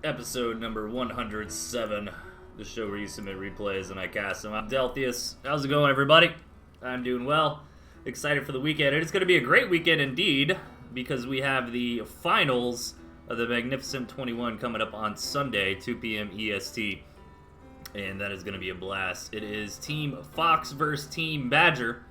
Episode number 107, the show where you submit replays and I cast them. I'm Delthius. How's it going, everybody? I'm doing well. Excited for the weekend. And it's going to be a great weekend indeed, because we have the finals of the Magnificent 21 coming up on Sunday, 2 p.m. EST. And that is going to be a blast. It is Team Fox versus Team Badger.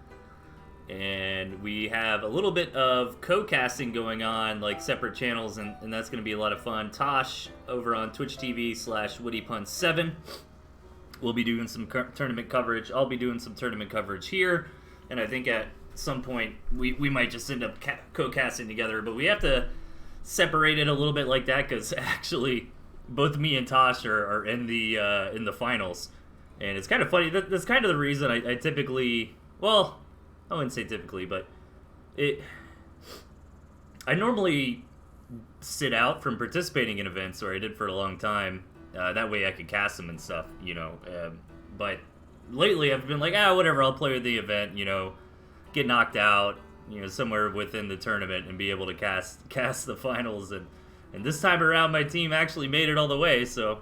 And we have a little bit of co-casting going on, like separate channels, and that's going to be a lot of fun. Tosh over on Twitch TV /WoodyPun7 will be doing some tournament coverage. I'll be doing some tournament coverage here, and I think at some point we might just end up co-casting together, but we have to separate it a little bit like that, because actually both me and Tosh are in the finals, and it's kind of funny. That's kind of the reason I typically, well, I wouldn't say typically, but I normally sit out from participating in events, or I did for a long time. That way I could cast them and stuff, you know. But lately I've been like, whatever, I'll play with the event, you know, get knocked out, you know, somewhere within the tournament and be able to cast the finals. And this time around my team actually made it all the way, so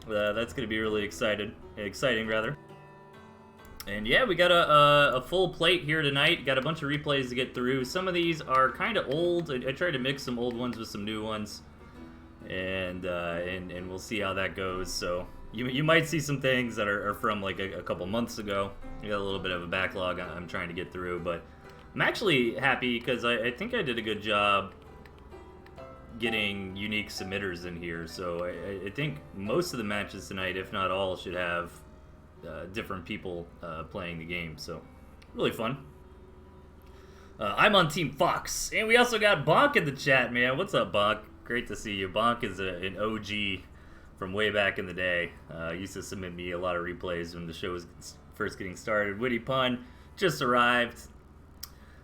that's going to be really exciting. And yeah, we got a full plate here tonight. Got a bunch of replays to get through. Some of these are kind of old. I tried to mix some old ones with some new ones, and we'll see how that goes. So you might see some things that are from like a couple months ago. I got a little bit of a backlog I'm trying to get through, but I'm actually happy because I think I did a good job getting unique submitters in here. So I think most of the matches tonight, if not all, should have different people playing the game, so really fun. I'm on Team Fox, and we also got Bonk in the chat, man. What's up, Bonk? Great to see you. Bonk is an OG from way back in the day. Used to submit me a lot of replays when the show was first getting started. Witty Pun just arrived.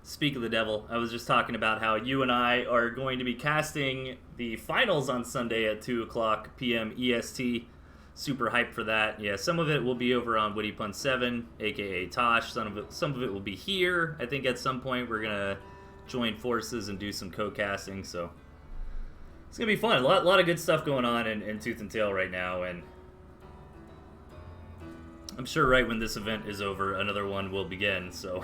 Speak of the devil, I was just talking about how you and I are going to be casting the finals on Sunday at 2 o'clock p.m. EST. Super hyped for that. Yeah, some of it will be over on WoodyPun7, aka Tosh. Some of it will be here. I think at some point we're gonna join forces and do some co-casting. So it's gonna be fun. A lot of good stuff going on in Tooth and Tail right now, and I'm sure right when this event is over, another one will begin. So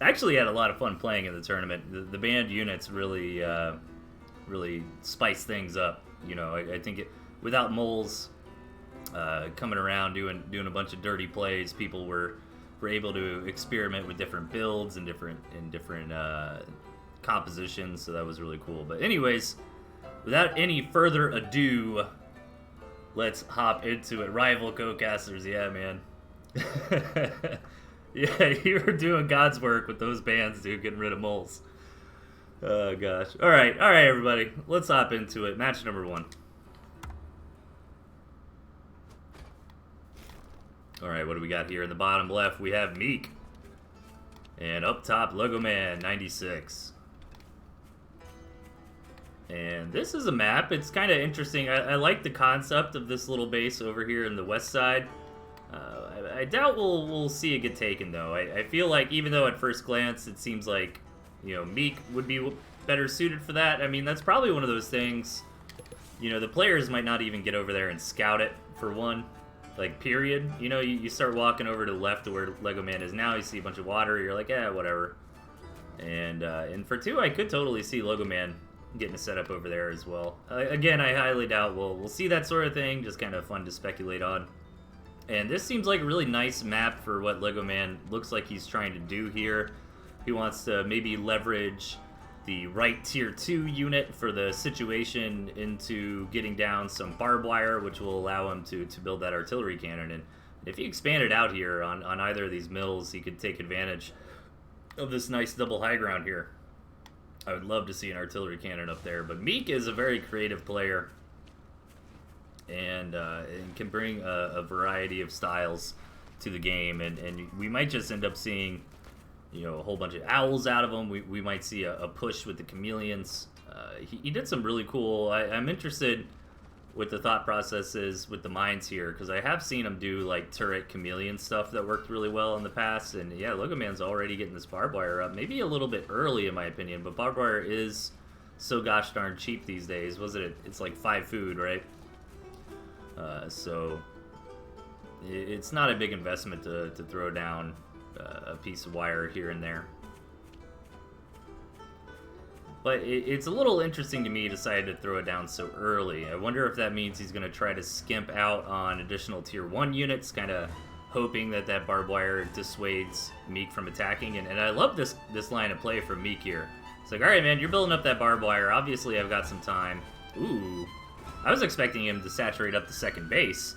I actually had a lot of fun playing in the tournament. The band units really spice things up. You know, I think without moles coming around doing a bunch of dirty plays, people were able to experiment with different builds and different compositions, so that was really cool. But anyways, without any further ado, let's hop into it. Rival co-casters, yeah, man. Yeah, you were doing God's work with those bands, dude, getting rid of moles. Oh gosh. All right, everybody, let's hop into it. Match number 1. Alright, what do we got here? In the bottom left, we have Meek. And up top, Lego Man 96. And this is a map. It's kind of interesting. I like the concept of this little base over here in the west side. I doubt we'll see it get taken, though. I feel like, even though at first glance it seems like, you know, Meek would be better suited for that. I mean, that's probably one of those things, you know, the players might not even get over there and scout it, for one. Like, period. You know, you start walking over to the left to where Lego Man is now, you see a bunch of water, you're like, whatever. And for 2, I could totally see Lego Man getting a setup over there as well. Again, I highly doubt we'll see that sort of thing, just kind of fun to speculate on. And this seems like a really nice map for what Lego Man looks like he's trying to do here. He wants to maybe leverage the right tier 2 unit for the situation into getting down some barbed wire, which will allow him to build that artillery cannon. And if he expanded out here on either of these mills, he could take advantage of this nice double high ground here. I would love to see an artillery cannon up there. But Meek is a very creative player, and can bring a variety of styles to the game. And we might just end up seeing, you know, a whole bunch of owls out of them. We might see a push with the chameleons. He did some really cool. I'm interested what the thought process is with the mines here, because I have seen him do like turret chameleon stuff that worked really well in the past. And yeah, Logo Man's already getting this barbed wire up, maybe a little bit early in my opinion, but barbed wire is so gosh darn cheap these days. Wasn't it? It's like 5 food, right? So it's not a big investment to throw down a piece of wire here and there. But it's a little interesting to me he decided to throw it down so early. I wonder if that means he's going to try to skimp out on additional tier 1 units, kind of hoping that that barbed wire dissuades Meek from attacking. And I love this line of play from Meek here. It's like, alright man, you're building up that barbed wire. Obviously I've got some time. Ooh. I was expecting him to saturate up the second base.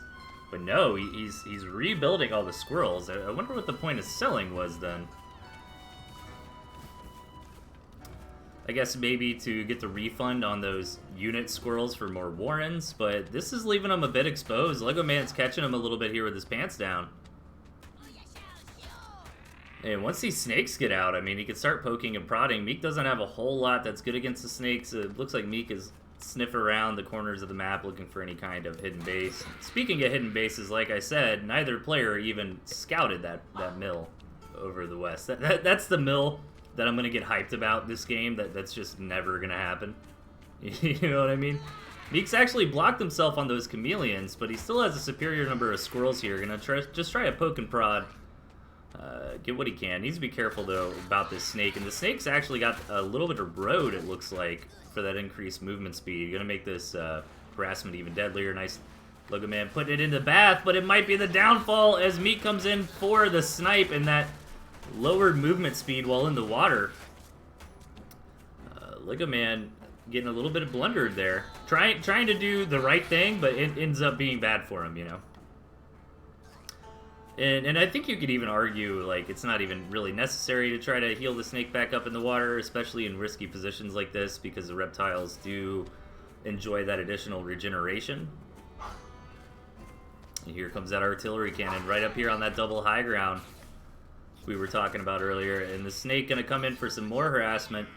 But no, he's rebuilding all the squirrels. I wonder what the point of selling was then. I guess maybe to get the refund on those unit squirrels for more warrens, but this is leaving him a bit exposed. Lego Man's catching him a little bit here with his pants down. And once these snakes get out, I mean, he can start poking and prodding. Meek doesn't have a whole lot that's good against the snakes. It looks like Meek is sniffing around the corners of the map looking for any kind of hidden base. Speaking of hidden bases, like I said, neither player even scouted that mill over the west. That's the mill that I'm going to get hyped about this game. That's just never going to happen. You know what I mean? Meek's actually blocked himself on those chameleons, but he still has a superior number of squirrels here. Gonna just try a poke and prod. Get what he can. Needs to be careful, though, about this snake. And the snake's actually got a little bit of road, it looks like, for that increased movement speed. Gonna make this harassment even deadlier. Nice Lego Man putting it in the bath, but it might be the downfall as Meek comes in for the snipe and that lowered movement speed while in the water. Lego Man getting a little bit of blundered there. Trying to do the right thing, but it ends up being bad for him, you know? And I think you could even argue, like, it's not even really necessary to try to heal the snake back up in the water, especially in risky positions like this, because the reptiles do enjoy that additional regeneration. And here comes that artillery cannon right up here on that double high ground we were talking about earlier. And the snake gonna come in for some more harassment,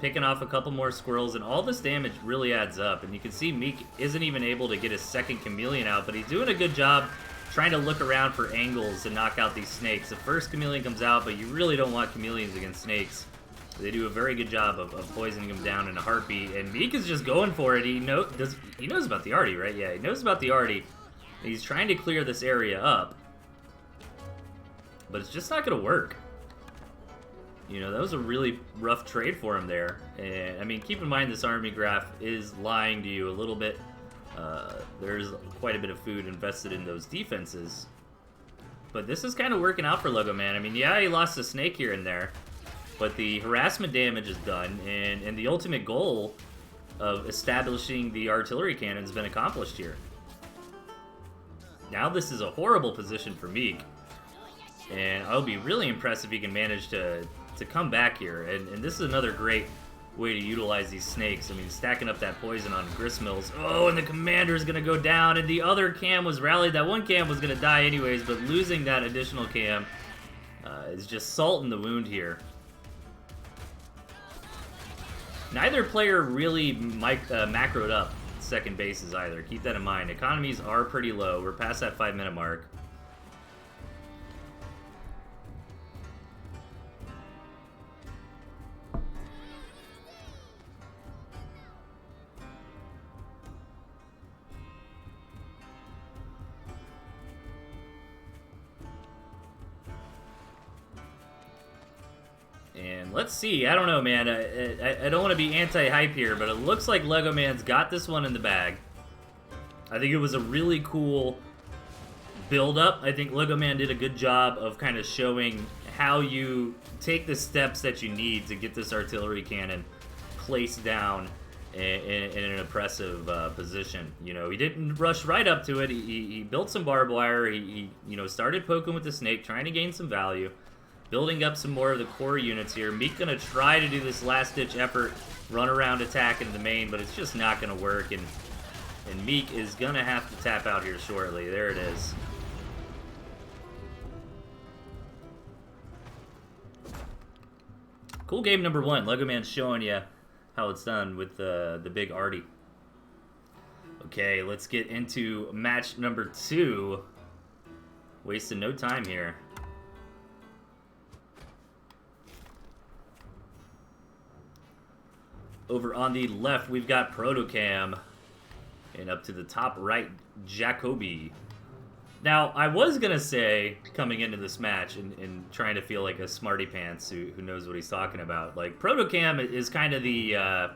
picking off a couple more squirrels, and all this damage really adds up. And you can see Meek isn't even able to get his second chameleon out, but he's doing a good job trying to look around for angles to knock out these snakes. The first chameleon comes out, but you really don't want chameleons against snakes. They do a very good job of poisoning them down in a heartbeat, and Meek is just going for it. He knows about the arty, right? Yeah, he knows about the arty. He's trying to clear this area up, but it's just not going to work. You know, that was a really rough trade for him there. And, I mean, keep in mind this army graph is lying to you a little bit. There's quite a bit of food invested in those defenses. But this is kind of working out for Lego Man. I mean, yeah, he lost a snake here and there, but the harassment damage is done, and the ultimate goal of establishing the artillery cannon has been accomplished here. Now this is a horrible position for Meek, and I'll be really impressed if he can manage to come back here. And this is another great way to utilize these snakes. I mean, stacking up that poison on gristmills. Oh, and the commander is going to go down, and the other cam was rallied. That one cam was going to die anyways, but losing that additional cam is just salt in the wound here. Neither player really macroed up second bases either. Keep that in mind. Economies are pretty low. We're past that 5-minute mark. And let's see. I don't know, man. I don't want to be anti-hype here, but it looks like Lego Man's got this one in the bag. I think it was a really cool build-up. I think Lego Man did a good job of kind of showing how you take the steps that you need to get this artillery cannon placed down in an oppressive position. You know, he didn't rush right up to it. He built some barbed wire. He started poking with the snake, trying to gain some value. Building up some more of the core units here. Meek gonna try to do this last-ditch effort, run around attack in the main, but it's just not gonna work, and Meek is gonna have to tap out here shortly. There it is. Cool game number 1. Lego Man's showing you how it's done with the big arty. Okay, let's get into match number 2. Wasting no time here. Over on the left, we've got Protocam. And up to the top right, Jacoby. Now, I was going to say, coming into this match and trying to feel like a smarty pants who knows what he's talking about, like, Protocam is kind of the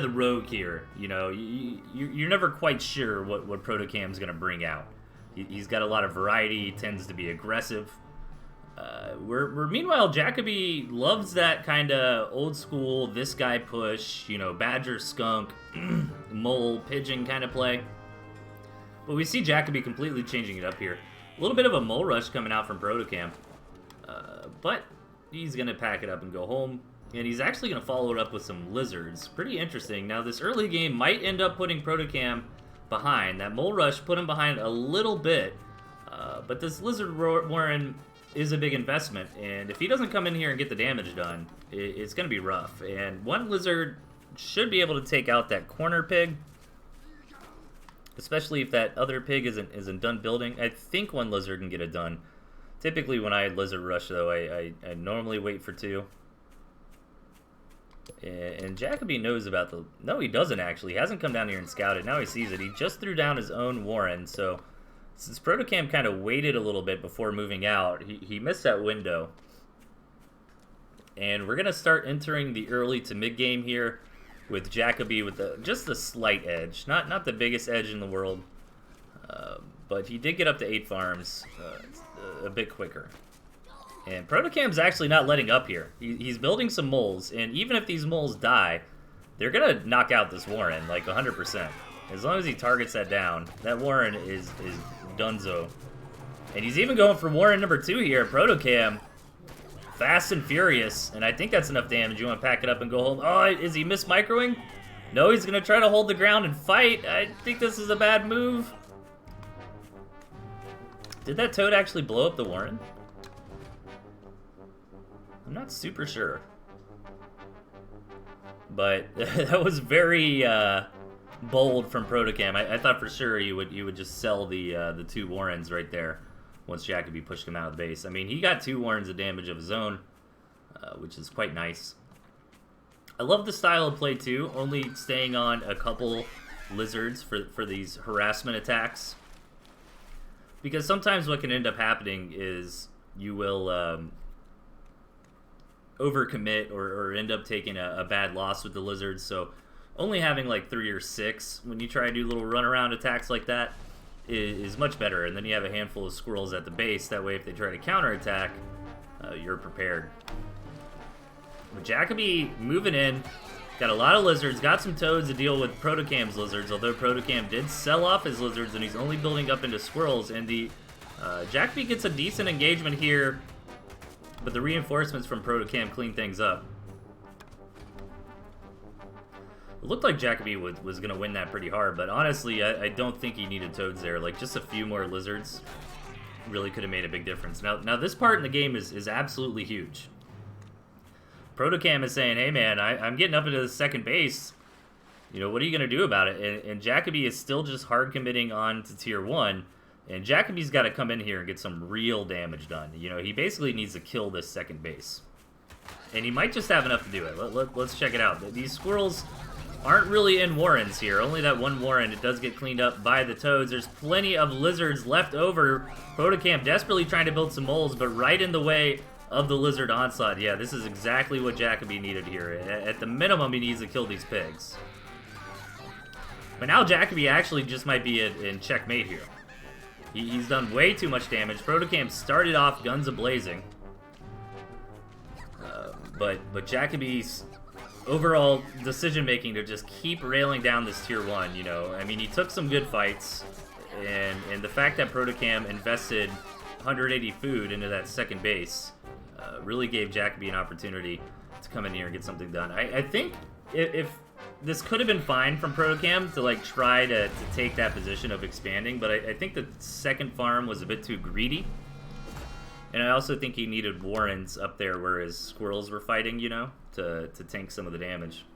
rogue here. You know, you're never quite sure what Protocam's going to bring out. He's got a lot of variety, he tends to be aggressive. Meanwhile, Jacoby loves that kind of old school, this guy push, you know, badger, skunk, mole, pigeon kind of play. But we see Jacoby completely changing it up here. A little bit of a mole rush coming out from Protocam. But he's going to pack it up and go home. And he's actually going to follow it up with some lizards. Pretty interesting. Now, this early game might end up putting Protocam behind. That mole rush put him behind a little bit. But this lizard warren is a big investment. And if he doesn't come in here and get the damage done, it's going to be rough. And one lizard should be able to take out that corner pig. Especially if that other pig isn't done building. I think one lizard can get it done. Typically when I lizard rush, though, I normally wait for two. And Jacoby knows about the... No, he doesn't, actually. He hasn't come down here and scouted. Now he sees it. He just threw down his own warren. So since Protocam kind of waited a little bit before moving out, he missed that window. And we're going to start entering the early to mid-game here. With Jacoby with just a slight edge. Not the biggest edge in the world. But he did get up to 8 farms a bit quicker. And Protocam's actually not letting up here. He's building some moles. And even if these moles die, they're going to knock out this warren like 100%. As long as he targets that down, that warren is donezo. And he's even going for warren number 2 here. Protocam. Fast and furious, and I think that's enough damage. You want to pack it up and go home. Oh, is he mis-microing? No, he's going to try to hold the ground and fight. I think this is a bad move. Did that toad actually blow up the warren? I'm not super sure. But that was very bold from Protocam. I thought for sure you would just sell the 2 warrens right there. Once Jacoby pushed him out of the base. I mean, he got 2 warrens of damage of his own, which is quite nice. I love the style of play, too, only staying on a couple lizards for these harassment attacks. Because sometimes what can end up happening is you will overcommit or end up taking a bad loss with the lizards. So only having like 3 or 6 when you try to do little runaround attacks like that is much better, and then you have a handful of squirrels at the base. That way, if they try to counterattack, you're prepared. But Jacoby moving in, got a lot of lizards, got some toads to deal with Protocam's lizards, although Protocam did sell off his lizards, and he's only building up into squirrels, and the Jacoby gets a decent engagement here, but the reinforcements from Protocam clean things up. It looked like Jacoby was going to win that pretty hard, but honestly, I don't think he needed toads there. Like, just a few more lizards really could have made a big difference. Now this part in the game is absolutely huge. Protocam is saying, hey man, I'm getting up into the second base. You know, what are you going to do about it? And Jacoby is still just hard committing on to tier 1. And Jacoby's got to come in here and get some real damage done. You know, he basically needs to kill this second base. And he might just have enough to do it. Let's check it out. These squirrels aren't really in warrens here. Only that one warren. It does get cleaned up by the toads. There's plenty of lizards left over. Protocam desperately trying to build some moles, but right in the way of the lizard onslaught. Yeah, this is exactly what Jacoby needed here. At the minimum, he needs to kill these pigs. But now Jacoby actually just might be in checkmate here. He's done way too much damage. Protocam started off guns a-blazing. But Jacoby's overall decision-making to just keep railing down this tier 1, you know. I mean, he took some good fights, and the fact that Protocam invested 180 food into that second base really gave Jacoby an opportunity to come in here and get something done. I think if this could have been fine from Protocam to like try to take that position of expanding, but I think the second farm was a bit too greedy. And I also think he needed warrens up there where his squirrels were fighting, you know, to tank some of the damage.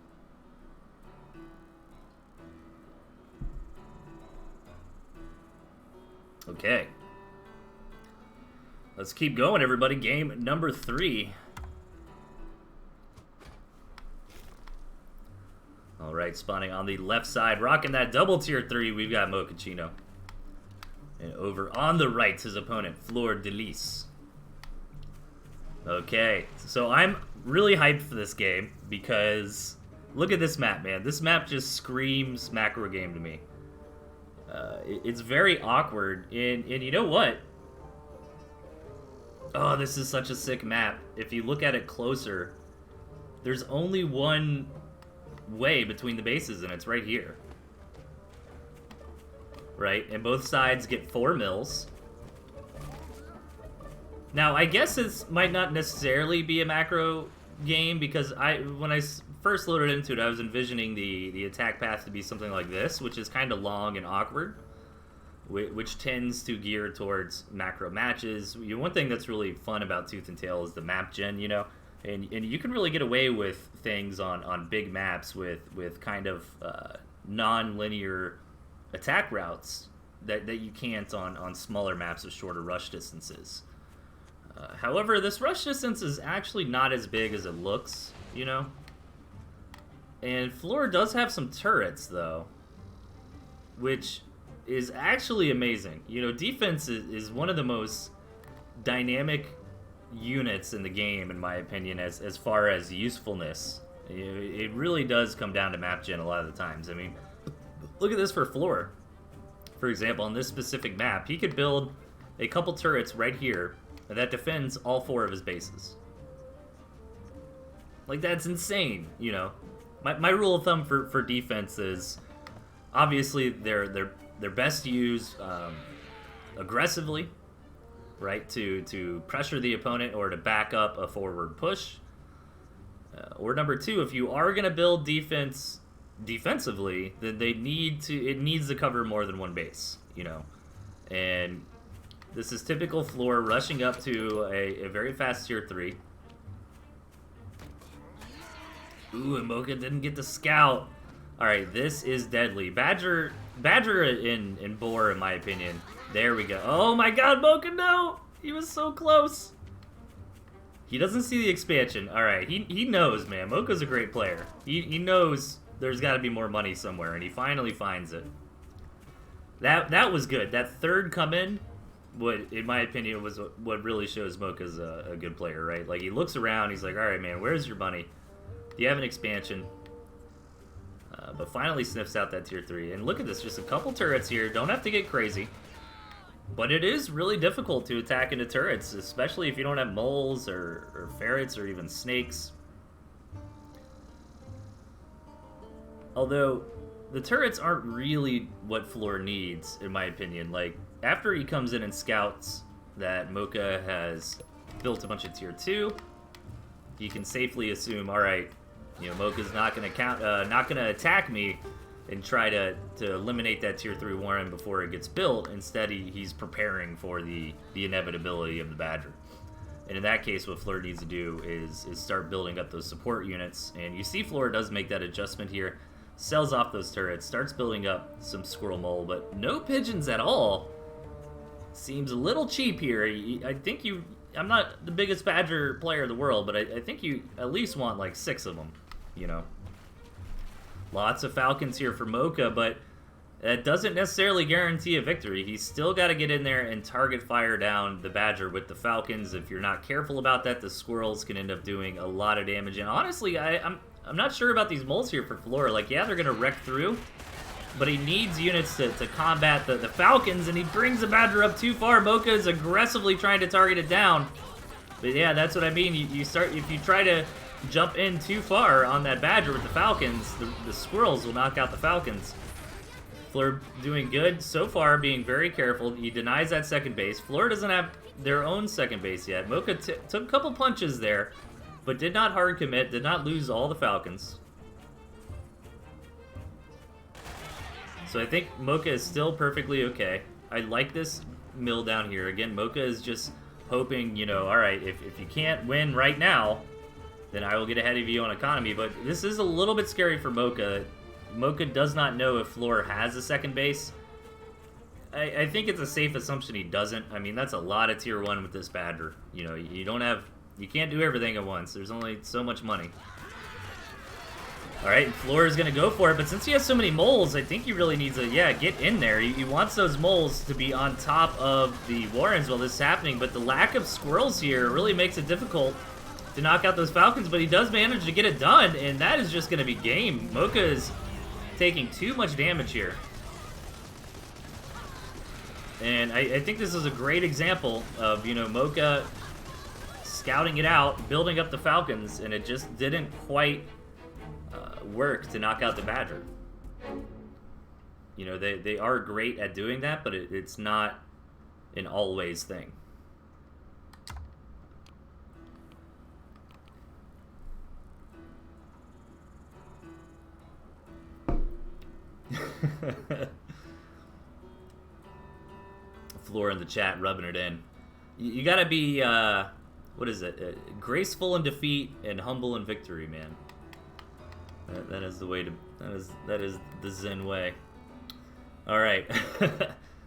Okay. Let's keep going, everybody. Game number 3. right, spawning on the left side, rocking that double tier 3, we've got Mochaccino. And over on the right, his opponent, Fleur de Lis. Okay, so I'm really hyped for this game because look at this map, man. This map just screams macro game to me. It's very awkward, and you know what? Oh, this is such a sick map. If you look at it closer, there's only one way between the bases, and it's right here. Right? And both sides get 4 mills. Now, I guess this might not necessarily be a macro game, because when I first loaded into it, I was envisioning the attack path to be something like this, which is kind of long and awkward, which tends to gear towards macro matches. One thing that's really fun about Tooth and Tail is the map gen, you know, and you can really get away with things on big maps with kind of non-linear attack routes that you can't on smaller maps with shorter rush distances. However, this rush distance is actually not as big as it looks, you know? And Fleur does have some turrets, though, which is actually amazing. You know, defense is one of the most dynamic units in the game, in my opinion, as far as usefulness. It really does come down to map gen a lot of the times. I mean, look at this for Fleur. For example, on this specific map, he could build a couple turrets right here that defends all 4 of his bases. Like, that's insane, you know? My rule of thumb for defense is, obviously, they're best used aggressively, right? To pressure the opponent or to back up a forward push. Or number 2, if you are going to build defense defensively, then it needs to cover more than one base, you know? And this is typical Fleur rushing up to a very fast tier 3. Ooh, and Mocha didn't get the scout. Alright, this is deadly. Badger and Boar, in my opinion. There we go. Oh my god, Mocha, no! He was so close. He doesn't see the expansion. Alright, he knows, man. Mocha's a great player. He knows there's got to be more money somewhere, and he finally finds it. That was good. That third come in, in my opinion, was what really shows Mocha's a good player, right? Like, he looks around, he's like, alright, man, where's your money? Do you have an expansion? But finally sniffs out that tier 3. And look at this, just a couple turrets here. Don't have to get crazy. But it is really difficult to attack into turrets, especially if you don't have moles or ferrets or even snakes. Although, the turrets aren't really what Fleur needs, in my opinion. Like, after he comes in and scouts that Mocha has built a bunch of tier 2, you can safely assume, alright, you know, Mocha's not gonna attack me and try to eliminate that tier 3 Warren before it gets built. Instead, he's preparing for the inevitability of the Badger. And in that case, what Fleur needs to do is start building up those support units. And you see Fleur does make that adjustment here, sells off those turrets, starts building up some Squirrel Mole, but no pigeons at all. Seems a little cheap here. I'm not the biggest Badger player in the world, but I think you at least want like 6 of them, you know. Lots of Falcons here for Mocha, but that doesn't necessarily guarantee a victory. He's still got to get in there and target fire down the Badger with the Falcons. If you're not careful about that, the Squirrels can end up doing a lot of damage. And honestly, I'm not sure about these moles here for Fleur. Like, yeah, they're going to wreck through, but he needs units to combat the Falcons, and he brings the Badger up too far. Mocha is aggressively trying to target it down. But yeah, that's what I mean. If you try to jump in too far on that Badger with the Falcons, the Squirrels will knock out the Falcons. Fleur doing good so far, being very careful. He denies that second base. Fleur doesn't have their own second base yet. Mocha took a couple punches there, but did not hard commit, did not lose all the Falcons. So I think Mocha is still perfectly okay. I like this mill down here. Again, Mocha is just hoping, you know, alright, if you can't win right now, then I will get ahead of you on economy. But this is a little bit scary for Mocha. Mocha does not know if Fleur has a second base. I think it's a safe assumption he doesn't. I mean, that's a lot of tier 1 with this Badger. You know, you can't do everything at once. There's only so much money. Alright, Floor is going to go for it, but since he has so many moles, I think he really needs to, yeah, get in there. He wants those moles to be on top of the Warrens while this is happening, but the lack of squirrels here really makes it difficult to knock out those Falcons, but he does manage to get it done, and that is just going to be game. Mocha is taking too much damage here. And I think this is a great example of, you know, Mocha scouting it out, building up the Falcons, and it just didn't quite work to knock out the Badger. You know, they are great at doing that, but it's not an always thing. Floor in the chat rubbing it in. You gotta be, what is it? Graceful in defeat and humble in victory, man. That is the way to, that is the Zen way. Alright.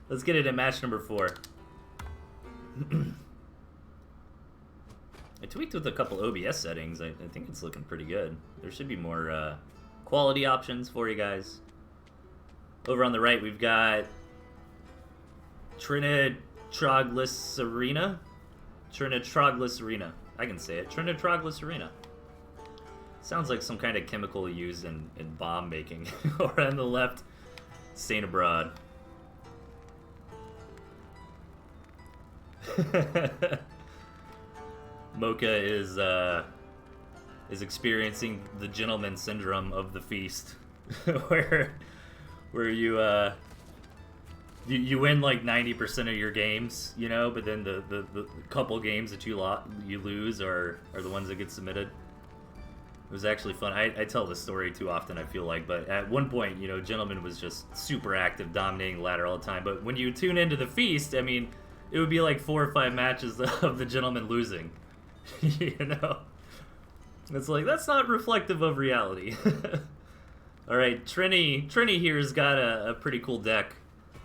Let's get it in match number 4. I tweaked with a couple OBS settings. I think it's looking pretty good. There should be more quality options for you guys. Over on the right, we've got TnTTV. TnTTV. I can say it. TnTTV. Sounds like some kind of chemical used in bomb making. Or on the left, Saint Abroad. Mocha is experiencing the gentleman syndrome of the feast, where you win like 90% of your games, you know, but then the couple games that you lose are the ones that get submitted. It was actually fun. I tell this story too often, I feel like, but at one point, you know, Gentleman was just super active, dominating the ladder all the time. But when you tune into the feast, I mean, it would be like 4 or 5 matches of the Gentleman losing. You know? It's like, that's not reflective of reality. Alright, Trini here's got a pretty cool deck,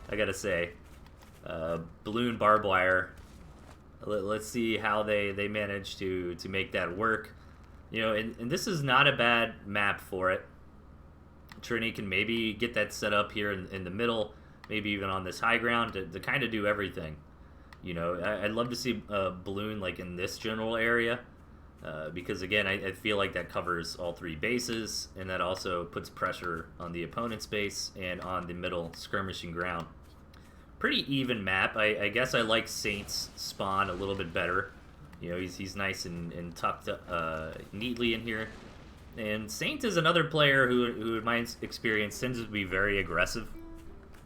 I gotta say. Balloon Barbed Wire. Let's see how they manage to make that work. You know, and this is not a bad map for it. Trini can maybe get that set up here in the middle, maybe even on this high ground to kind of do everything. You know, I'd love to see a balloon like in this general area, because again, I feel like that covers all 3 bases, and that also puts pressure on the opponent's base and on the middle skirmishing ground. Pretty even map. I guess I like Saint's spawn a little bit better. You know, he's nice and tucked neatly in here. And Saint is another player who in my experience, tends to be very aggressive.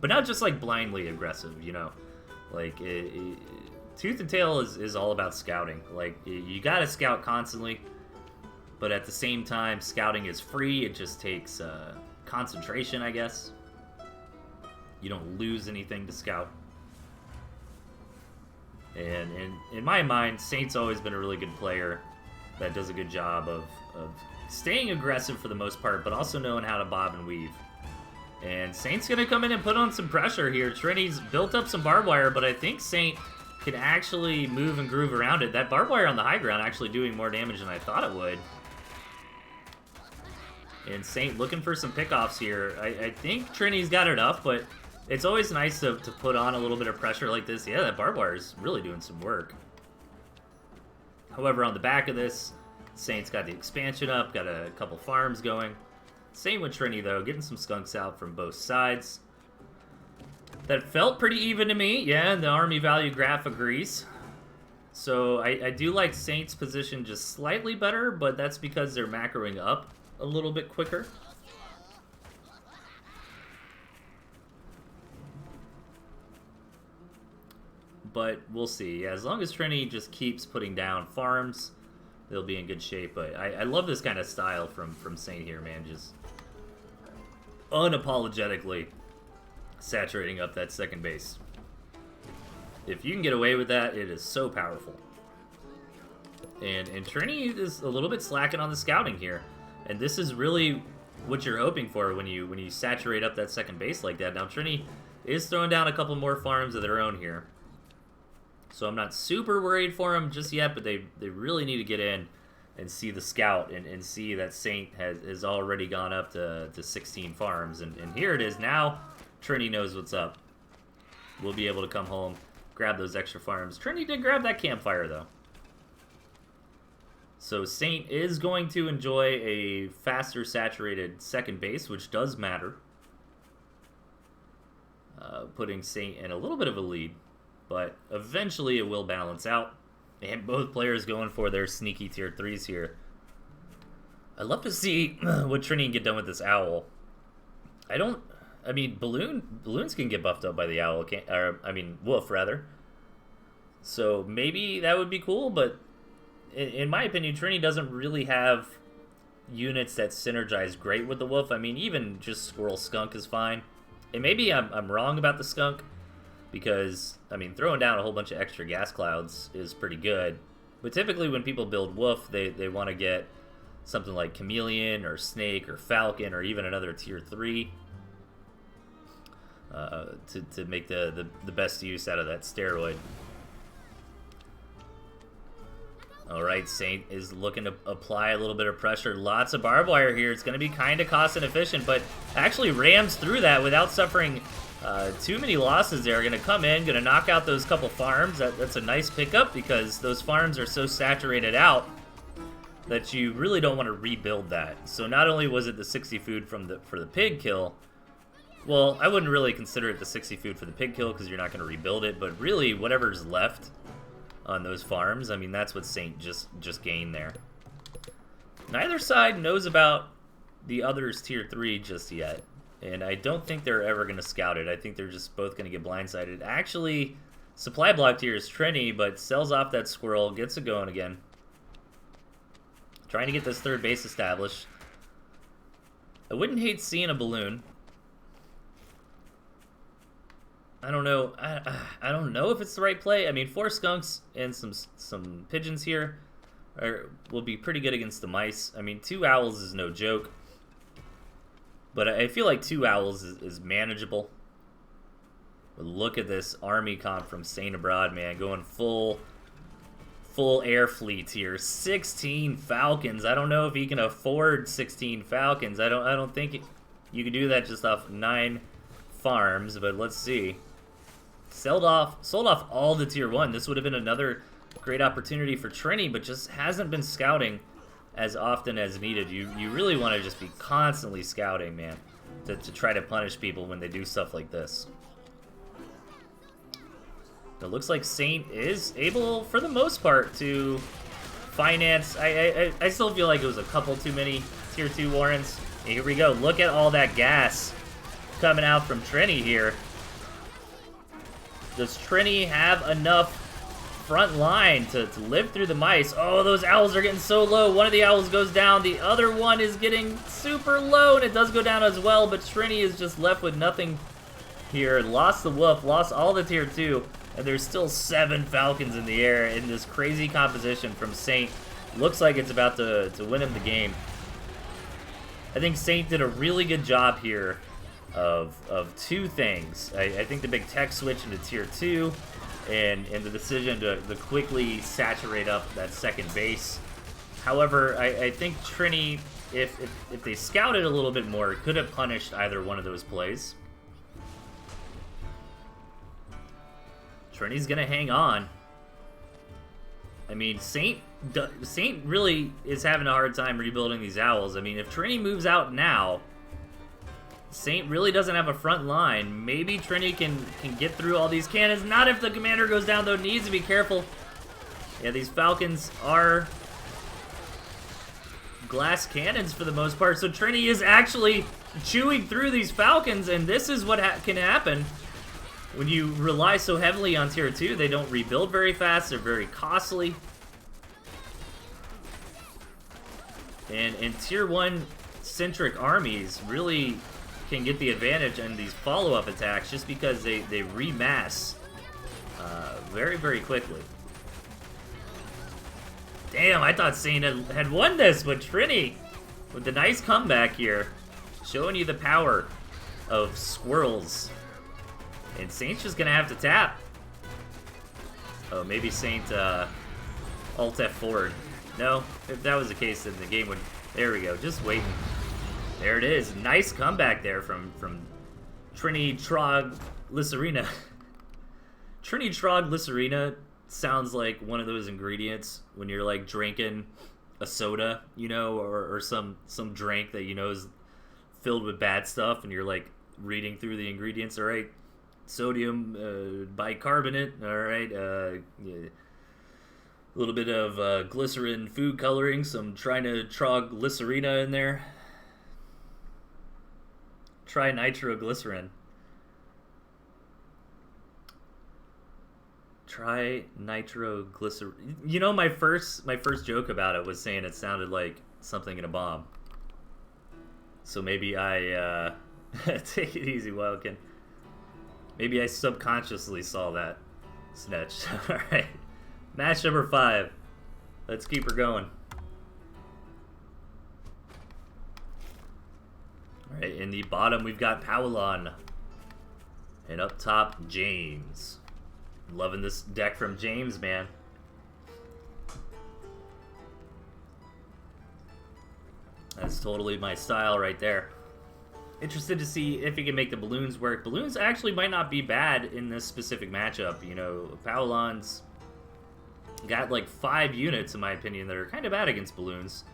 But not just, like, blindly aggressive, you know. Like, Tooth and Tail is all about scouting. Like, you gotta scout constantly. But at the same time, scouting is free. It just takes concentration, I guess. You don't lose anything to scout. And in my mind, Saint's always been a really good player that does a good job of staying aggressive for the most part, but also knowing how to bob and weave. And Saint's going to come in and put on some pressure here. Trinity's built up some barbed wire, but I think Saint can actually move and groove around it. That barbed wire on the high ground actually doing more damage than I thought it would. And Saint looking for some pickoffs here. I think Trinity's got enough, but it's always nice to put on a little bit of pressure like this. Yeah, that barbed wire is really doing some work. However, on the back of this, Saint's got the expansion up, got a couple farms going. Same with Trini, though, getting some skunks out from both sides. That felt pretty even to me. Yeah, and the army value graph agrees. So I do like Saint's position just slightly better, but that's because they're macroing up a little bit quicker. But we'll see. Yeah, as long as Trini just keeps putting down farms, they'll be in good shape. But I love this kind of style from Saint here, man. Just unapologetically saturating up that second base. If you can get away with that, it is so powerful. And Trini is a little bit slacking on the scouting here. And this is really what you're hoping for when you saturate up that second base like that. Now, Trini is throwing down a couple more farms of their own here. So I'm not super worried for them just yet, but they really need to get in and see the scout and see that Saint has already gone up to 16 farms. And here it is now. Trini knows what's up. We'll be able to come home, grab those extra farms. Trini did grab that campfire, though. So Saint is going to enjoy a faster saturated second base, which does matter. Putting Saint in a little bit of a lead. But eventually it will balance out. And both players going for their sneaky tier 3s here. I'd love to see what Trini can get done with this owl. I mean, balloons can get buffed up by the owl, wolf, rather. So maybe that would be cool, but in my opinion, Trini doesn't really have units that synergize great with the wolf. I mean, even just squirrel skunk is fine. And maybe I'm wrong about the skunk, because, I mean, throwing down a whole bunch of extra gas clouds is pretty good. But typically when people build wolf, they want to get something like chameleon or snake or falcon or even another tier 3 to make the best use out of that steroid. Alright, Saint is looking to apply a little bit of pressure. Lots of barbed wire here. It's going to be kind of cost inefficient, but actually rams through that without suffering too many losses there. Going to come in, going to knock out those couple farms. That's a nice pickup because those farms are so saturated out that you really don't want to rebuild that. So not only was it the 60 food for the pig kill, well, I wouldn't really consider it the 60 food for the pig kill because you're not going to rebuild it, but really whatever's left on those farms, I mean, that's what Saint just gained there. Neither side knows about the other's tier 3 just yet, and I don't think they're ever going to scout it. I think they're just both going to get blindsided. Actually, supply block tier is Trini, but sells off that squirrel, gets it going again. Trying to get this third base established. I wouldn't hate seeing a balloon. I don't know. I don't know if it's the right play. I mean, 4 skunks and some pigeons here will be pretty good against the mice. I mean, 2 owls is no joke. But I feel like 2 owls is manageable. But look at this army comp from Saint Abroad, man. Going full air fleet here. 16 falcons. I don't know if he can afford 16 falcons. I don't think you can do that just off 9 farms, but let's see. Sold off all the tier 1. This would have been another great opportunity for Trini, but just hasn't been scouting as often as needed. You really want to just be constantly scouting, man, to try to punish people when they do stuff like this. It looks like Saint is able, for the most part, to finance. I still feel like it was a couple too many tier 2 warrants. And here we go. Look at all that gas coming out from Trini here. Does Trini have enough front line to live through the mice? Oh, those owls are getting so low. One of the owls goes down. The other one is getting super low, and it does go down as well, but Trini is just left with nothing here. Lost the wolf, lost all the tier 2, and there's still 7 falcons in the air in this crazy composition from Saint. Looks like it's about to win him the game. I think Saint did a really good job here of 2 things. I think the big tech switch into tier 2 and the decision to quickly saturate up that second base. However, I think Trini, if they scouted a little bit more, could have punished either one of those plays. Trini's gonna hang on. I mean, Saint really is having a hard time rebuilding these owls. I mean, if Trini moves out now, Saint really doesn't have a front line. Maybe Trini can get through all these cannons. Not if the commander goes down, though. Needs to be careful. Yeah, these falcons are glass cannons for the most part. So Trini is actually chewing through these falcons, and this is what can happen when you rely so heavily on tier 2. They don't rebuild very fast. They're very costly. And tier 1 centric armies really can get the advantage in these follow-up attacks just because they remass very, very quickly. Damn, I thought Saint had won this, but Trini, with the nice comeback here, showing you the power of squirrels. And Saint's just gonna have to tap. Oh, maybe Saint Alt F forward. No? If that was the case, then the game would... There we go. Just waiting. There it is. Nice comeback there from TnTTV. TnTTV sounds like one of those ingredients when you're like drinking a soda, you know, or some drink that you know is filled with bad stuff, and you're like reading through the ingredients. All right, sodium bicarbonate. All right, yeah. A little bit of glycerin food coloring, some Trinitroglycerina in there. Trinitroglycerin. Trinitroglycerin. You know, my first joke about it was saying it sounded like something in a bomb. So maybe I take it easy, Wildkin. Maybe I subconsciously saw that snitch. All right. Match number 5. Let's keep her going. Alright, in the bottom we've got Powelon. And up top, James. Loving this deck from James, man. That's totally my style right there. Interested to see if he can make the balloons work. Balloons actually might not be bad in this specific matchup. You know, Powelon's got like 5 units, in my opinion, that are kind of bad against balloons.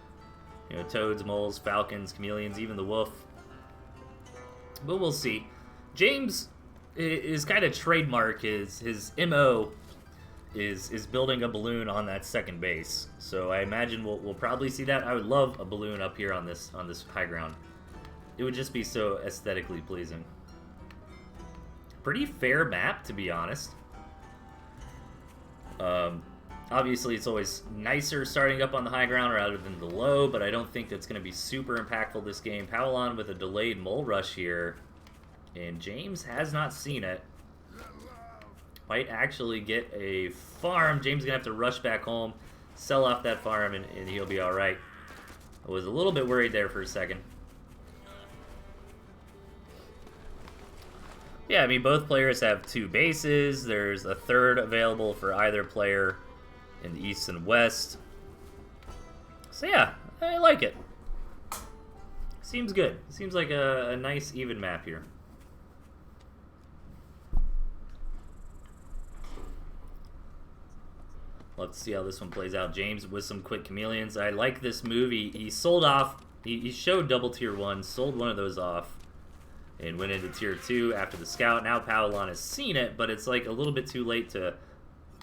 You know, toads, moles, falcons, chameleons, even the wolf. But we'll see. James is kind of trademark. His MO is building a balloon on that second base. So I imagine we'll probably see that. I would love a balloon up here on this high ground. It would just be so aesthetically pleasing. Pretty fair map, to be honest. Obviously, it's always nicer starting up on the high ground rather than the low, but I don't think that's going to be super impactful this game. Powelon with a delayed mole rush here, and James has not seen it. Might actually get a farm. James is going to have to rush back home, sell off that farm, and he'll be all right. I was a little bit worried there for a second. Yeah, I mean, both players have 2 bases. There's a third available for either player in the east and west. So yeah, I like it. Seems good. Seems like a nice even map here. Let's see how this one plays out. James with some quick chameleons. I like this move. He sold off. He showed double tier 1, sold one of those off, and went into tier 2 after the scout. Now Powelon has seen it, but it's like a little bit too late to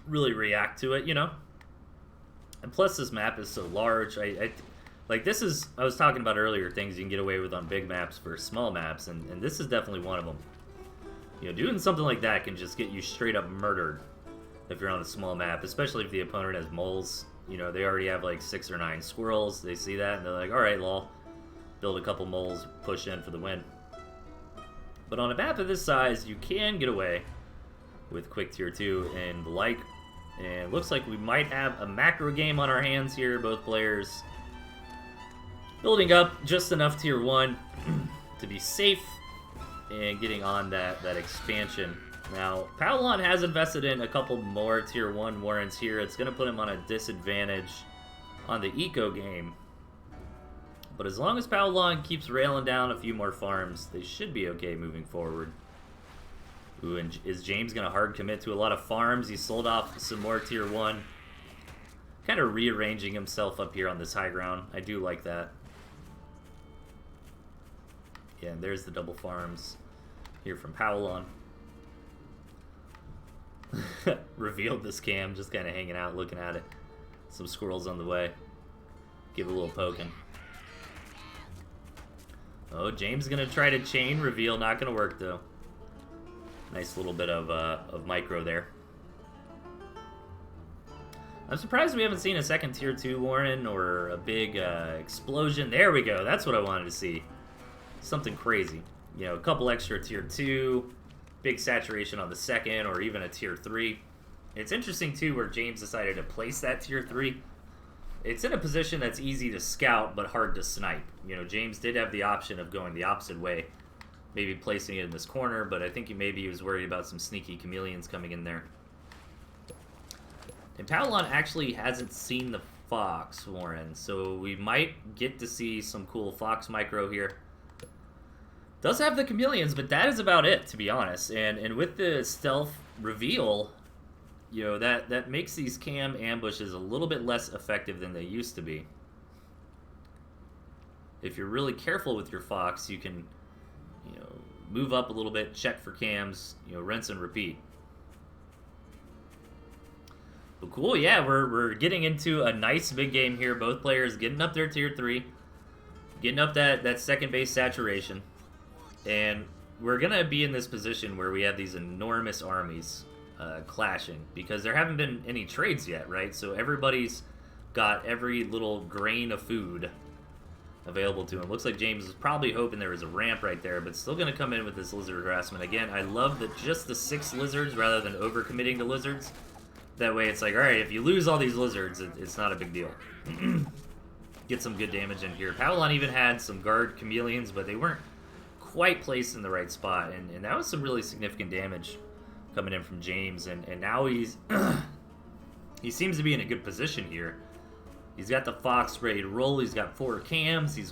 really react to it, you know? And plus this map is so large. Like this is, I was talking about earlier, things you can get away with on big maps for small maps, and this is definitely one of them. You know, doing something like that can just get you straight up murdered if you're on a small map, especially if the opponent has moles. You know, they already have like 6 or 9 squirrels. They see that and they're like, alright, lol. Build a couple moles, push in for the win. But on a map of this size, you can get away with quick tier 2 and the like. And looks like we might have a macro game on our hands here. Both players building up just enough tier 1 to be safe and getting on that expansion. Now, Powelon has invested in a couple more tier 1 warrants here. It's going to put him on a disadvantage on the eco game. But as long as Powelon keeps railing down a few more farms, they should be okay moving forward. Ooh, and is James going to hard commit to a lot of farms? He sold off some more tier 1. Kind of rearranging himself up here on this high ground. I do like that. Yeah, and there's the double farms here from Powelon. Revealed this cam, just kind of hanging out, looking at it. Some squirrels on the way. Give a little poking. Oh, James gonna try to chain reveal, not gonna work though. Nice little bit of micro there. I'm surprised we haven't seen a second tier 2 Warren or a big explosion. There we go, that's what I wanted to see. Something crazy. You know, a couple extra tier 2, big saturation on the second, or even a tier 3. It's interesting too where James decided to place that tier 3. It's in a position that's easy to scout but hard to snipe. You know, James did have the option of going the opposite way, maybe placing it in this corner, but I think maybe he was worried about some sneaky chameleons coming in there. And Powelon actually hasn't seen fox warren, so we might get to see some cool fox micro here. Does have the chameleons, but that is about it, to be honest. And with the stealth reveal, you know, that makes these cam ambushes a little bit less effective than they used to be. If you're really careful with your fox, you can, you know, move up a little bit, check for cams, you know, rinse and repeat. But cool, yeah, we're getting into a nice big game here. Both players getting up their tier 3, getting up that second base saturation. And we're going to be in this position where we have these enormous armies clashing, because there haven't been any trades yet, right? So everybody's got every little grain of food available to him. Looks like James is probably hoping there was a ramp right there, but still going to come in with this lizard harassment. Again, I love that just the 6 lizards rather than overcommitting to lizards. That way it's like, alright, if you lose all these lizards, it's not a big deal. Get some good damage in here. Pavlon even had some guard chameleons, but they weren't quite placed in the right spot, and that was some really significant damage coming in from James, and now he's he seems to be in a good position here. He's got the fox ready to roll, he's got 4 cams, he's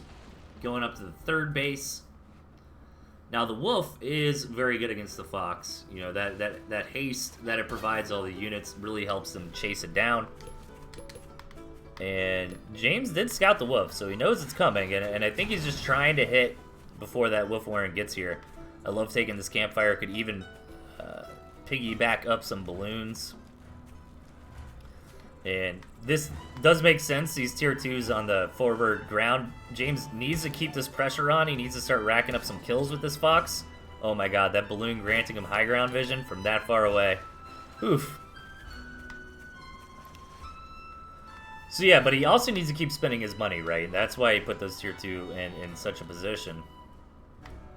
going up to the third base. Now the wolf is very good against the fox. You know, that haste that it provides all the units really helps them chase it down. And James did scout the wolf, so he knows it's coming, and I think he's just trying to hit before that wolf warren gets here. I love taking this campfire. Could even piggyback up some balloons. And this does make sense, these tier 2s on the forward ground. James needs to keep this pressure on. He needs to start racking up some kills with this fox. Oh my god, that balloon granting him high ground vision from that far away. Oof. So yeah, but he also needs to keep spending his money, right? That's why he put those tier 2 in such a position.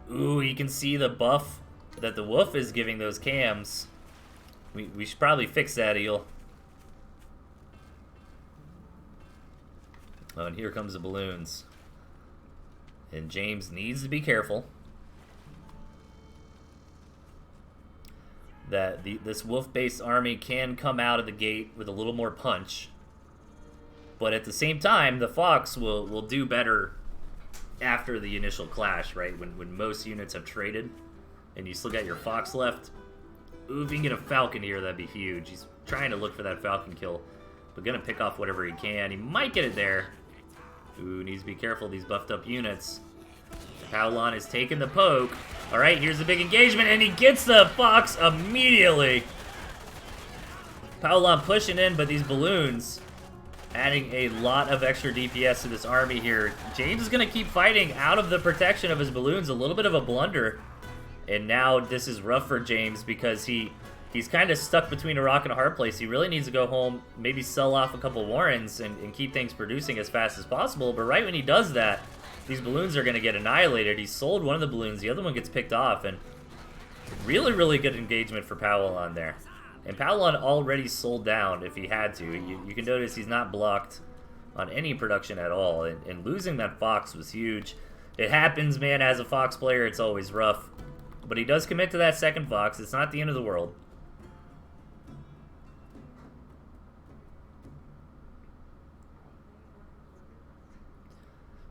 Ooh, you can see the buff that the wolf is giving those cams. We should probably fix that, Eel. Oh, and here comes the balloons. And James needs to be careful that this wolf-based army can come out of the gate with a little more punch. But at the same time, the fox will do better after the initial clash, right? When most units have traded and you still got your fox left. Ooh, if you can get a falcon here, that'd be huge. He's trying to look for that falcon kill, but gonna pick off whatever he can. He might get it there. Ooh, needs to be careful of these buffed up units. Pavlon is taking the poke. Alright, here's the big engagement, and he gets the fox immediately. Pavlon pushing in, but these balloons adding a lot of extra DPS to this army here. James is going to keep fighting out of the protection of his balloons. A little bit of a blunder. And now this is rough for James because he's kind of stuck between a rock and a hard place. He really needs to go home, maybe sell off a couple warrens and keep things producing as fast as possible. But right when he does that, these balloons are going to get annihilated. He sold one of the balloons. The other one gets picked off. And really, really good engagement for Pavlon there. And Pavlon already sold down if he had to. You can notice he's not blocked on any production at all. And losing that fox was huge. It happens, man. As a fox player, it's always rough. But he does commit to that second fox. It's not the end of the world.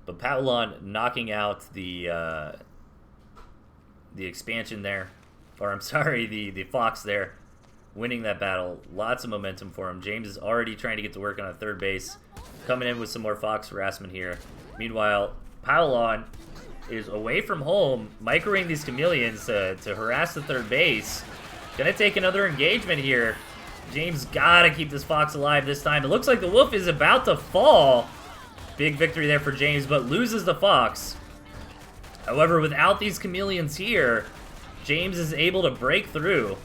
But Pavlon knocking out the expansion there. Or I'm sorry, the fox there. Winning that battle. Lots of momentum for him. James is already trying to get to work on a third base. Coming in with some more fox harassment here. Meanwhile, Pavlon is away from home, microing these chameleons to harass the third base. Gonna take another engagement here. James gotta keep this fox alive this time. It looks like the wolf is about to fall. Big victory there for James, but loses the fox. However, without these chameleons here, James is able to break through.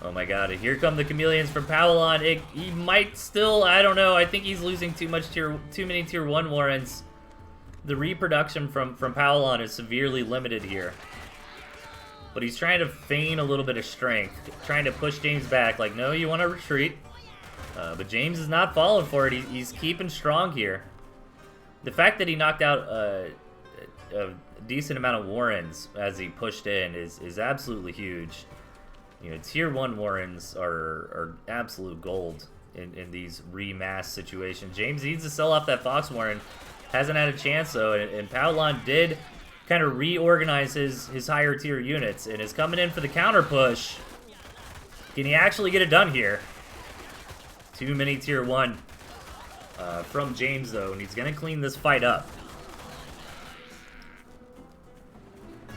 Oh my god, here come the chameleons from Pavlon. He might still, I don't know, I think he's losing too many tier 1 warrens. The reproduction from Pavlon is severely limited here. But he's trying to feign a little bit of strength, trying to push James back, like, no, you want to retreat. But James is not falling for it. He's keeping strong here. The fact that he knocked out a decent amount of warrens as he pushed in is absolutely huge. You know, tier 1 warrens are absolute gold in these remass situations. James needs to sell off that Fox Warren. Hasn't had a chance, though, and Paolon did kind of reorganize his higher tier units and is coming in for the counter push. Can he actually get it done here? Too many tier 1 from James, though, and he's going to clean this fight up.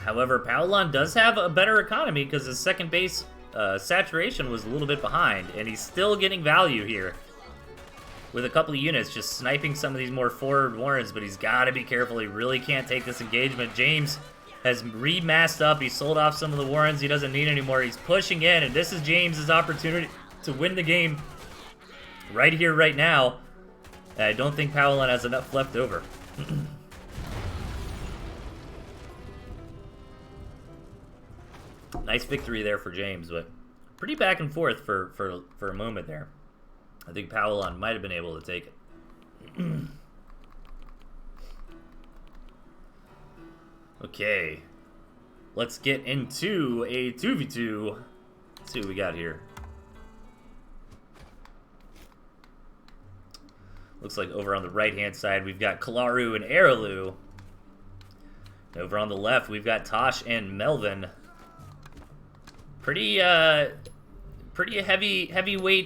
However, Paolon does have a better economy because his second base saturation was a little bit behind, and he's still getting value here with a couple of units just sniping some of these more forward Warrens, but he's got to be careful. He really can't take this engagement. James has remassed up. He sold off some of the Warrens he doesn't need anymore. He's pushing in, and this is James's opportunity to win the game right here, right now. I don't think Paolon has enough left over. Nice victory there for James, but pretty back and forth for a moment there. I think Paolon might have been able to take it. Okay. Let's get into a 2v2. Let's see what we got here. Looks like over on the right-hand side, we've got Kalaru and Araloo. Over on the left, we've got Tosh and Melvin. Pretty heavyweight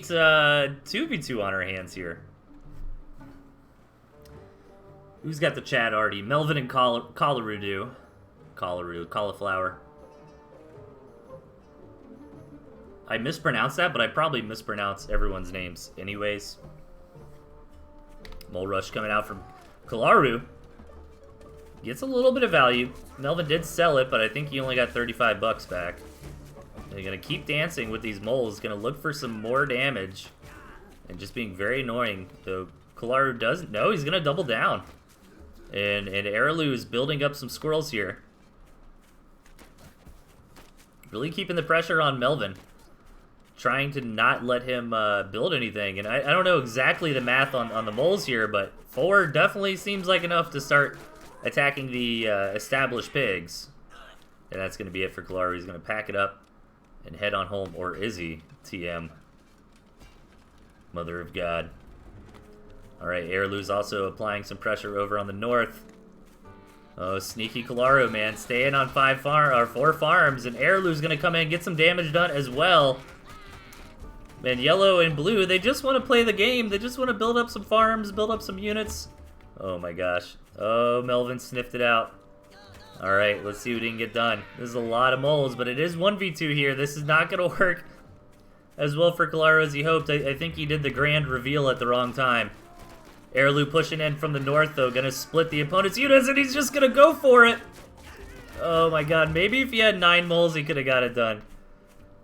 2v2 on our hands here. Who's got the chat already? Melvin and Kalaru do. Cauliflower. I mispronounced that, but I probably mispronounce everyone's names anyways. Mole Rush coming out from Kalaru. Gets a little bit of value. Melvin did sell it, but I think he only got 35 bucks back. They're going to keep dancing with these moles. Going to look for some more damage. And just being very annoying. Though Kalaru doesn't know. He's going to double down. And Araloo is building up some squirrels here. Really keeping the pressure on Melvin. Trying to not let him build anything. And I don't know exactly the math on the moles here. But 4 definitely seems like enough to start attacking the established pigs. And that's going to be it for Kalaru. He's going to pack it up and head on home. Or is he? TM. Mother of God. Alright, Araloo's also applying some pressure over on the north. Oh, sneaky Kalaru, man. Staying on 4 farms. And Araloo's going to come in and get some damage done as well. And yellow and blue, they just want to play the game. They just want to build up some farms, build up some units. Oh my gosh. Oh, Melvin sniffed it out. Alright, let's see what he can get done. This is a lot of moles, but it is 1v2 here. This is not going to work as well for Kalaru as he hoped. I think he did the grand reveal at the wrong time. Araloo pushing in from the north, though. Going to split the opponent's units, and he's just going to go for it. Oh my god. Maybe if he had 9 moles, he could have got it done.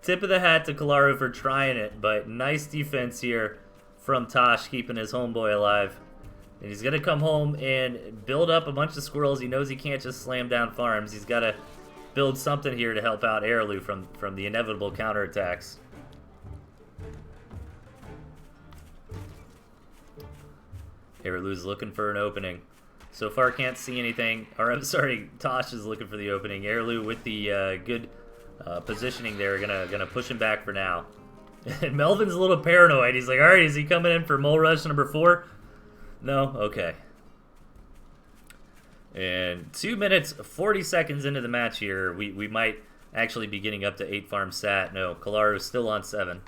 Tip of the hat to Kalaru for trying it, but nice defense here from Tosh, keeping his homeboy alive. And he's going to come home and build up a bunch of squirrels. He knows he can't just slam down farms. He's got to build something here to help out Araloo from the inevitable counterattacks. Araloo's looking for an opening. So far, can't see anything. Or, I'm sorry, Tosh is looking for the opening. Araloo with the good positioning there, gonna push him back for now. And Melvin's a little paranoid. He's like, all right, is he coming in for Mole Rush number 4? No? Okay. And 2 minutes, 40 seconds into the match here, we might actually be getting up to 8 farms sat. No, Kalaru's still on 7.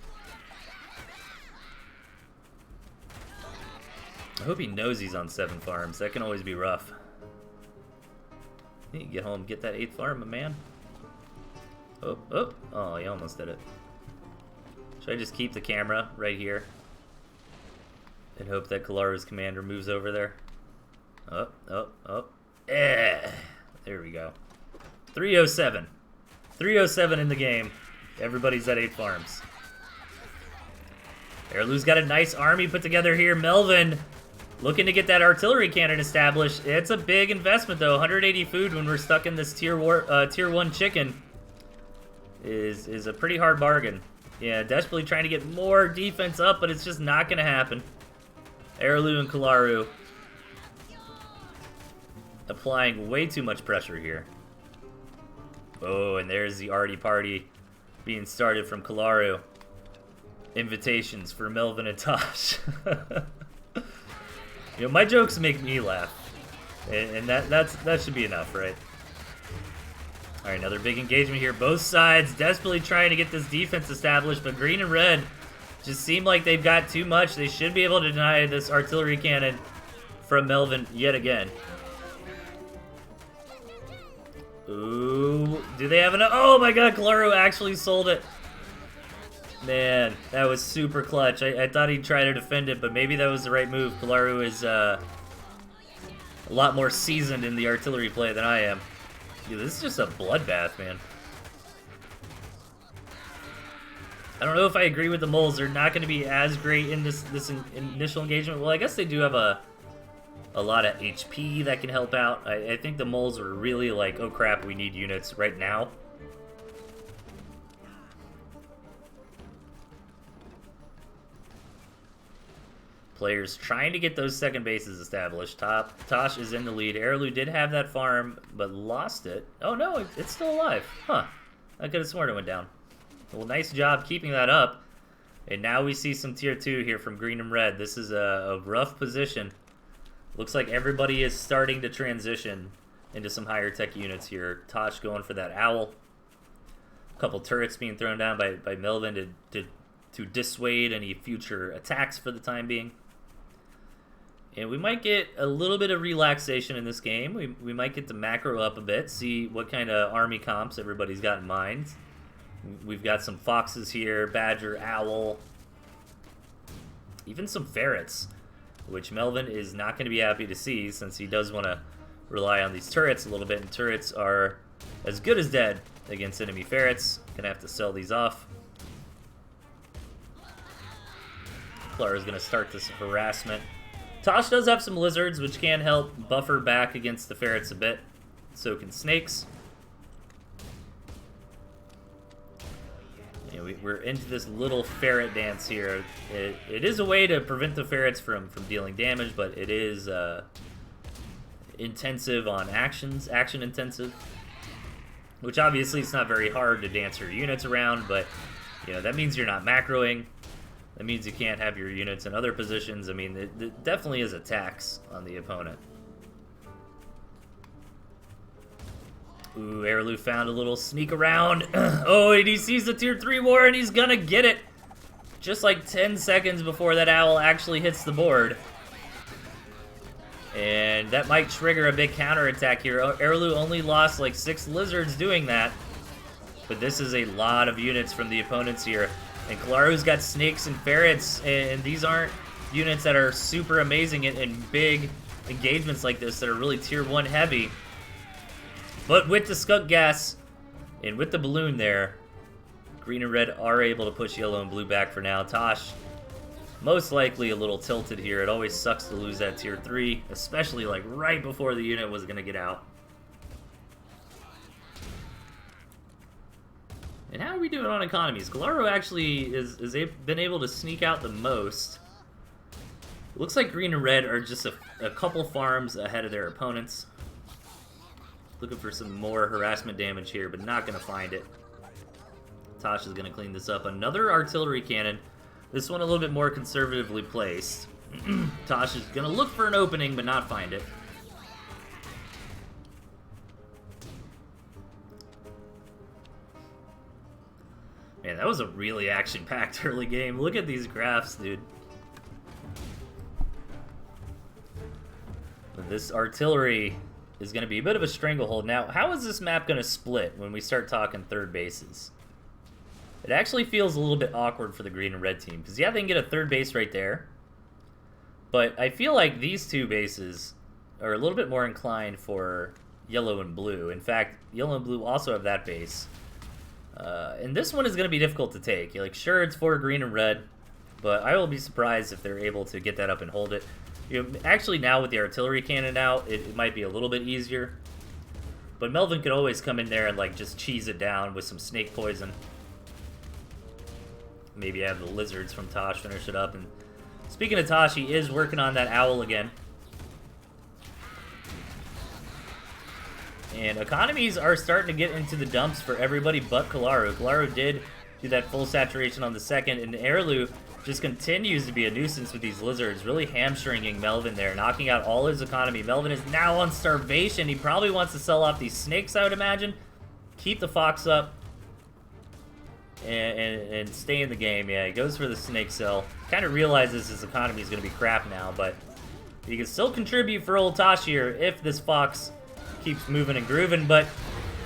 I hope he knows he's on 7 farms. That can always be rough. You need to get home, get that 8th farm, my man. Oh, he almost did it. Should I just keep the camera right here and hope that Kalaru's commander moves over there? There we go. 307. 307 in the game. Everybody's at 8 farms. Araloo's got a nice army put together here. Melvin looking to get that artillery cannon established. It's a big investment, though. 180 food when we're stuck in this tier 1 chicken is a pretty hard bargain. Yeah, desperately trying to get more defense up, but it's just not going to happen. Araloo and Kalaru applying way too much pressure here. Oh, and there's the arty party being started from Kalaru. invitations for Melvin and Tosh. You know, my jokes make me laugh, and that should be enough, right? All right, another big engagement here. Both sides desperately trying to get this defense established, but green and red just seem like they've got too much. They should be able to deny this artillery cannon from Melvin yet again. Ooh, do they have enough? Oh my god, Claro actually sold it. Man, that was super clutch. I thought he'd try to defend it, but maybe that was the right move. Claro is a lot more seasoned in the artillery play than I am. Dude, this is just a bloodbath, man. I don't know if I agree with the moles. They're not going to be as great in this initial engagement. Well, I guess they do have a lot of HP that can help out. I think the moles were really like, oh crap, we need units right now. Players trying to get those second bases established. Tosh is in the lead. Erlu did have that farm, but lost it. Oh no, it's still alive. Huh. I could have sworn it went down. Well, nice job keeping that up. And now we see some tier 2 here from green and red. This is a rough position. Looks like everybody is starting to transition into some higher tech units here. Tosh going for that owl. A couple turrets being thrown down by Melvin to dissuade any future attacks for the time being. And we might get a little bit of relaxation in this game. We might get the macro up a bit, see what kind of army comps everybody's got in mind. We've got some foxes here, badger, owl, even some ferrets, which Melvin is not going to be happy to see since he does want to rely on these turrets a little bit, and turrets are as good as dead against enemy ferrets. Gonna have to sell these off. Clara's gonna start this harassment. Tosh does have some lizards, which can help buffer back against the ferrets a bit. So can snakes. Yeah, we're into this little ferret dance here. It is a way to prevent the ferrets from dealing damage, but it is intensive on actions, action intensive. Which obviously it's not very hard to dance your units around, but you know that means you're not macroing. That means you can't have your units in other positions. I mean, it definitely is a tax on the opponent. Ooh, Erlu found a little sneak around. Oh, and he sees the tier 3 war, and he's gonna get it. Just like 10 seconds before that owl actually hits the board. And that might trigger a big counterattack here. Erlu only lost like 6 lizards doing that. But this is a lot of units from the opponents here. And Claro's got snakes and ferrets, and these aren't units that are super amazing in big engagements like this that are really tier 1 heavy. But with the skunk gas and with the balloon there, green and red are able to push yellow and blue back for now. Tosh, most likely a little tilted here. It always sucks to lose that tier 3, especially like right before the unit was going to get out. And how are we doing on economies? Claro actually has been able to sneak out the most. It looks like green and red are just a couple farms ahead of their opponents. Looking for some more harassment damage here, but not going to find it. Tosh is going to clean this up. Another artillery cannon. This one a little bit more conservatively placed. Tosh is going to look for an opening, but not find it. Man, that was a really action-packed early game. Look at these graphs, dude. But this artillery is going to be a bit of a stranglehold. Now, how is this map going to split when we start talking third bases? It actually feels a little bit awkward for the green and red team. Because, yeah, they can get a third base right there. But I feel like these two bases are a little bit more inclined for yellow and blue. In fact, yellow and blue also have that base. And this one is going to be difficult to take. Like, sure, it's for green and red, but I will be surprised if they're able to get that up and hold it. You know, actually, now with the artillery cannon out, it might be a little bit easier. But Melvin could always come in there and like just cheese it down with some snake poison. Maybe have the lizards from Tosh finish it up. And speaking of Tosh, he is working on that owl again. And economies are starting to get into the dumps for everybody but Claro. Claro did do that full saturation on the second, and Airlu just continues to be a nuisance with these lizards, really hamstringing Melvin there, knocking out all his economy. Melvin is now on starvation. He probably wants to sell off these snakes, I would imagine. Keep the fox up and stay in the game. Yeah, he goes for the snake sell. Kind of realizes his economy is going to be crap now, but he can still contribute for old Tosh here if this fox keeps moving and grooving, but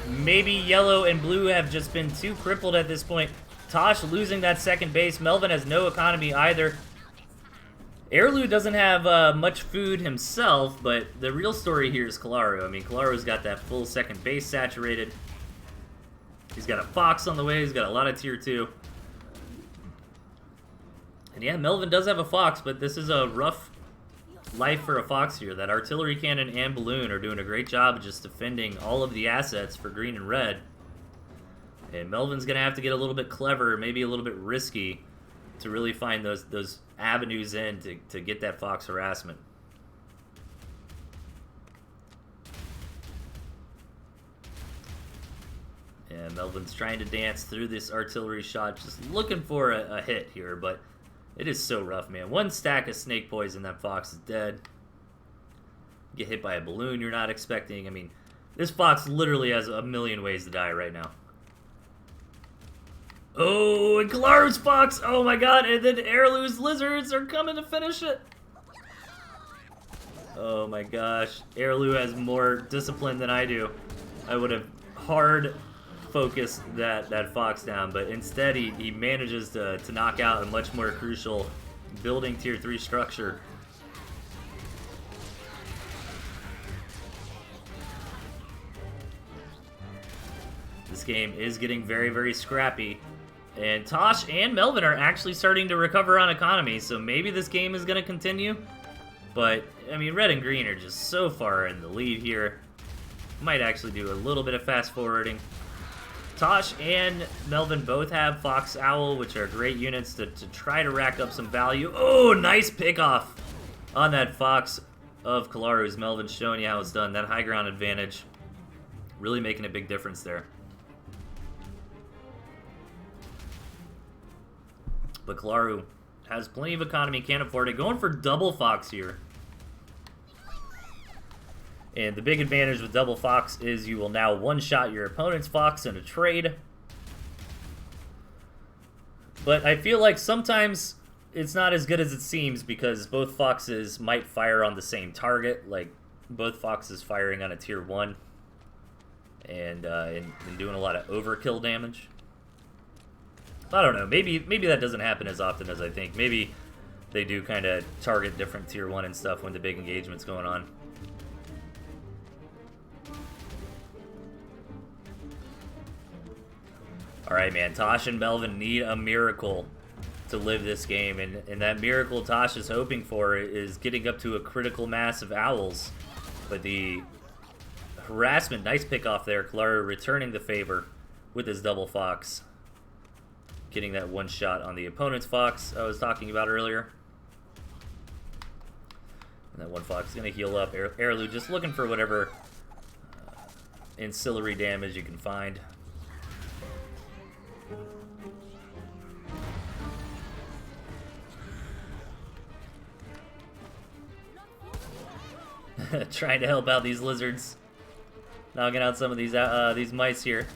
maybe yellow and blue have just been too crippled at this point. Tosh losing that second base. Melvin has no economy either. Airlu doesn't have much food himself, but the real story here is Kalaru. I mean, Kalaru's got that full second base saturated. He's got a fox on the way. He's got a lot of tier 2. And yeah, Melvin does have a fox, but this is a rough life for a fox here. That artillery cannon and balloon are doing a great job of just defending all of the assets for green and red. And Melvin's going to have to get a little bit clever, maybe a little bit risky, to really find those avenues in to get that fox harassment. Yeah, Melvin's trying to dance through this artillery shot, just looking for a hit here, but it is so rough, man. One stack of snake poison, that fox is dead. Get hit by a balloon you're not expecting. I mean, this fox literally has a million ways to die right now. Oh, and Kalaru's fox! Oh my god, and then Airlu's lizards are coming to finish it! Oh my gosh, Airlu has more discipline than I do. I would have hard focused that fox down, but instead he manages to knock out a much more crucial building tier 3 structure. This game is getting very, very scrappy. And Tosh and Melvin are actually starting to recover on economy, so maybe this game is going to continue. But, I mean, red and green are just so far in the lead here. Might actually do a little bit of fast forwarding. Tosh and Melvin both have Fox Owl, which are great units to try to rack up some value. Oh, nice pickoff on that Fox of Kalaru's. Melvin showing you how it's done. That high ground advantage really making a big difference there. But Kalaru has plenty of economy, can't afford it. Going for double Fox here. And the big advantage with double Fox is you will now one-shot your opponent's Fox in a trade. But I feel like sometimes it's not as good as it seems because both Foxes might fire on the same target. Like, both Foxes firing on a tier 1 and doing a lot of overkill damage. I don't know, maybe that doesn't happen as often as I think. Maybe they do kind of target different tier 1 and stuff when the big engagement's going on. Alright, man, Tosh and Melvin need a miracle to live this game, and that miracle Tosh is hoping for is getting up to a critical mass of owls. But the harassment, nice pick off there, Kalaru returning the favor with his double Fox. Getting that one shot on the opponent's Fox I was talking about earlier. And that one Fox is going to heal up. Airlu just looking for whatever ancillary damage you can find. Trying to help out these lizards. Knocking out some of these mice here.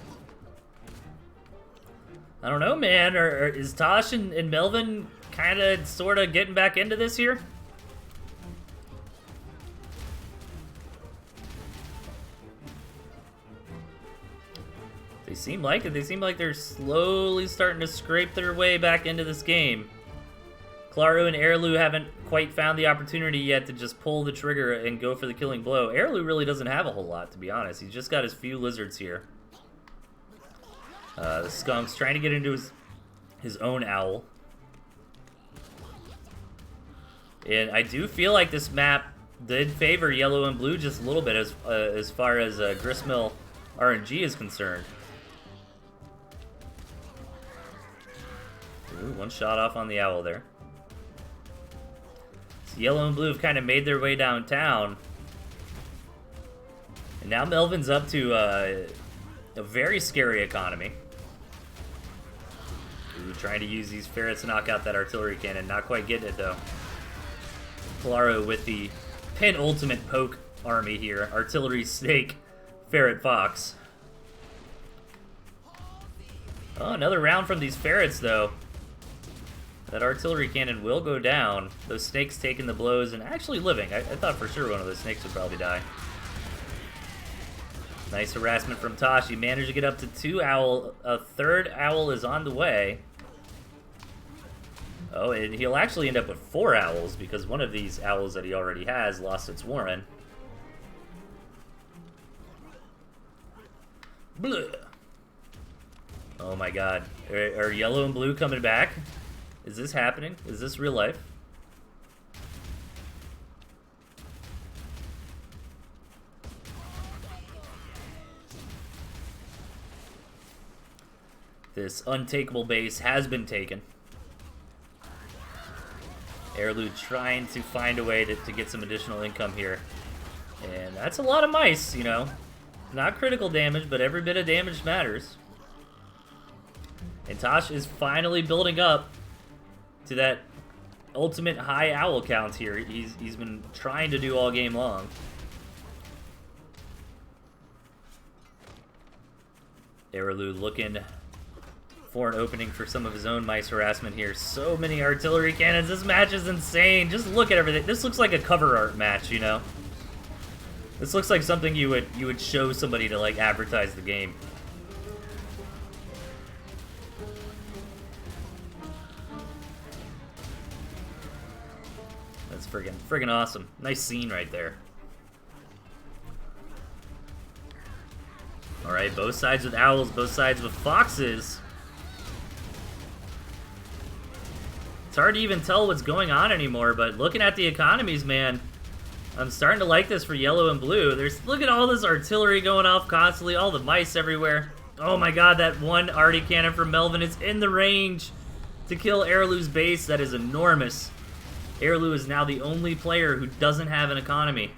I don't know, man. Is Tosh and Melvin kind of, sort of getting back into this here? They seem like it. They seem like they're slowly starting to scrape their way back into this game. Kalaru and Airlu haven't quite found the opportunity yet to just pull the trigger and go for the killing blow. Airlu really doesn't have a whole lot, to be honest. He's just got his few lizards here. The skunk's trying to get into his own owl. And I do feel like this map did favor yellow and blue just a little bit as far as Gristmill RNG is concerned. Ooh, one shot off on the owl there. So yellow and blue have kind of made their way downtown. And now Melvin's up to a very scary economy. Erlu trying to use these ferrets to knock out that artillery cannon. Not quite getting it, though. Claro with the penultimate poke army here. Artillery, snake, ferret, fox. Oh, another round from these ferrets, though. That artillery cannon will go down. Those snakes taking the blows and actually living. I thought for sure one of those snakes would probably die. Nice harassment from Tosh. He managed to get up to 2 owl. A third owl is on the way. Oh, and he'll actually end up with 4 owls because one of these owls that he already has lost its warren. Blah. Oh my god. Are yellow and blue coming back? Is this happening? Is this real life? This untakeable base has been taken. Erlu trying to find a way to get some additional income here. And that's a lot of mice, you know. Not critical damage, but every bit of damage matters. And Tosh is finally building up to that ultimate high owl count here. He's been trying to do all game long. Erlu looking for an opening for some of his own mice harassment here. So many artillery cannons. This match is insane. Just look at everything. This looks like a cover art match, you know? This looks like something you would show somebody to like advertise the game. That's friggin' awesome. Nice scene right there. Alright, both sides with owls, both sides with foxes. It's hard to even tell what's going on anymore, but looking at the economies, man, I'm starting to like this for yellow and blue. Look at all this artillery going off constantly, all the mice everywhere. Oh my god, that one arty cannon from Melvin is in the range to kill Erlu's base. That is enormous. Erlu is now the only player who doesn't have an economy.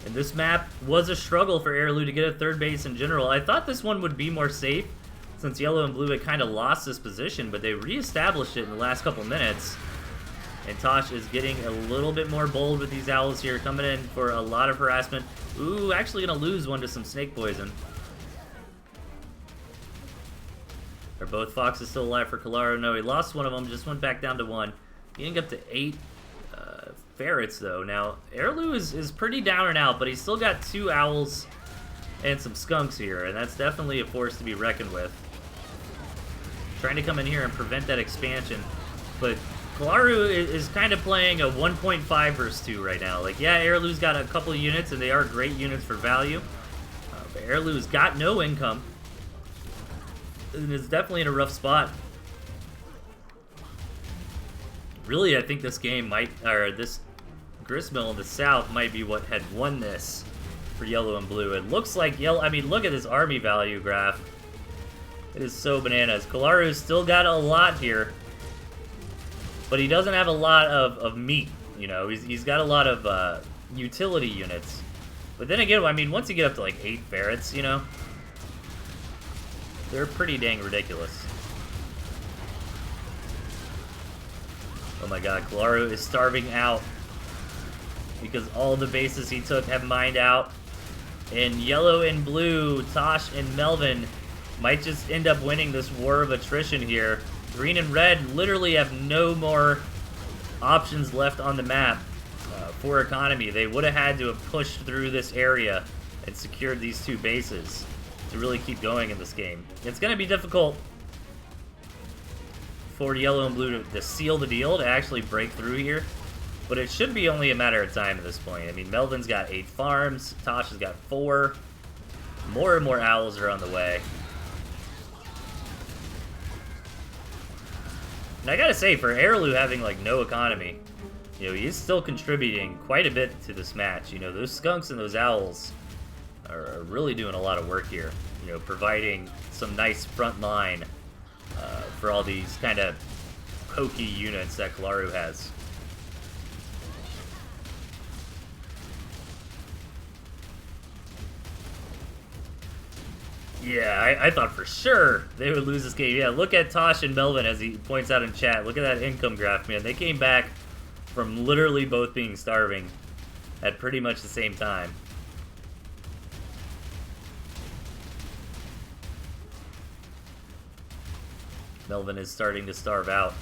And this map was a struggle for Erlu to get a third base in general. I thought this one would be more safe since yellow and blue had kind of lost this position, but they reestablished it in the last couple minutes. And Tosh is getting a little bit more bold with these owls here, coming in for a lot of harassment. Ooh, actually gonna lose one to some snake poison. Are both foxes still alive for Kalaro? No, he lost one of them, just went back down to 1. Getting up to 8 ferrets, though. Now, Erlu is pretty down and out, but he's still got 2 owls and some skunks here, and that's definitely a force to be reckoned with. Trying to come in here and prevent that expansion, but Kalaru is kind of playing a 1.5 versus 2 right now. Like, yeah, Erlu's got a couple of units, and they are great units for value, but Erlu's got no income, and is definitely in a rough spot. Really, I think this game might, or this gristmill in the south might be what had won this for yellow and blue. It looks like yellow, I mean, look at this army value graph. It is so bananas. Kalaru's still got a lot here, but he doesn't have a lot of meat, you know. He's got a lot of utility units. But then again, I mean, once you get up to like 8 ferrets, you know, they're pretty dang ridiculous. Oh my god, Kalaru is starving out because all the bases he took have mined out. And yellow and blue, Tosh and Melvin might just end up winning this war of attrition here. Green and red literally have no more options left on the map for economy. They would have had to have pushed through this area and secured these 2 bases to really keep going in this game. It's going to be difficult for yellow and blue to seal the deal, to actually break through here. But it should be only a matter of time at this point. I mean, Melvin's got 8 farms, Tosh has got 4. More and more owls are on the way. And I gotta say, for Erlu having, like, no economy, you know, he's still contributing quite a bit to this match. You know, those skunks and those owls are really doing a lot of work here. You know, providing some nice front line for all these kind of pokey units that Kalaru has. Yeah, I thought for sure they would lose this game. Yeah, look at Tosh and Melvin as he points out in chat. Look at that income graph, man. They came back from literally both being starving at pretty much the same time. Melvin is starting to starve out.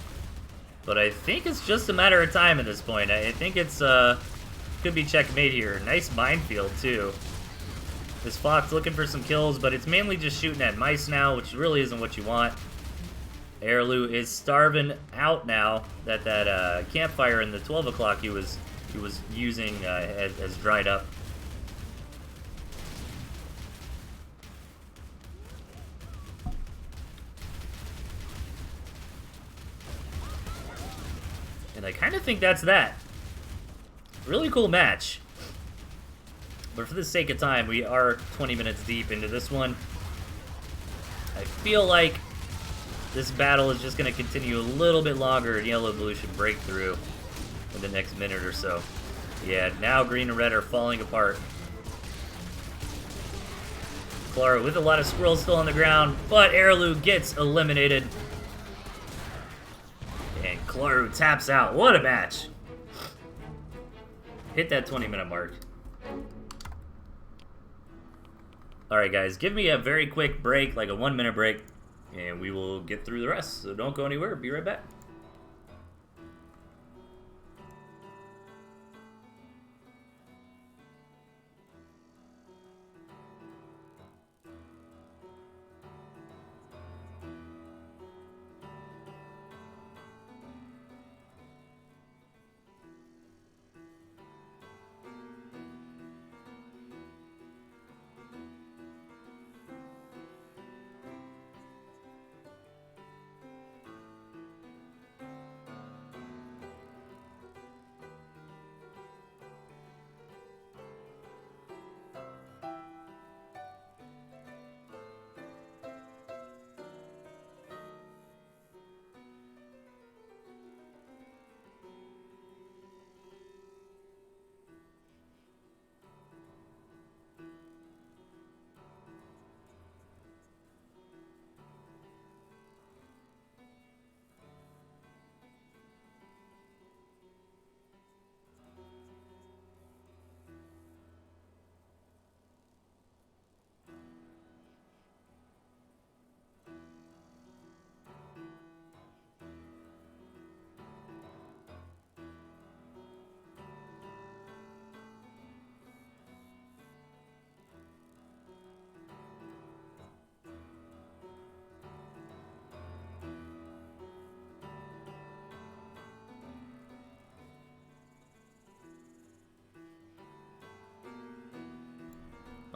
But I think it's just a matter of time at this point. I think it's, could be checkmate here. Nice minefield, too. This Fox looking for some kills, but it's mainly just shooting at mice now, which really isn't what you want. Airlu is starving out now that campfire in the 12 o'clock he was using has dried up. And I kind of think that's that. Really cool match. But for the sake of time, we are 20 minutes deep into this one. I feel like this battle is just going to continue a little bit longer, and Yellow and Blue should break through in the next minute or so. Yeah, now Green and Red are falling apart. Clara with a lot of squirrels still on the ground, but Airlu gets eliminated. And Claru taps out. What a match. Hit that 20-minute mark. Alright guys, give me a very quick break, like a 1-minute break, and we will get through the rest. So don't go anywhere, be right back.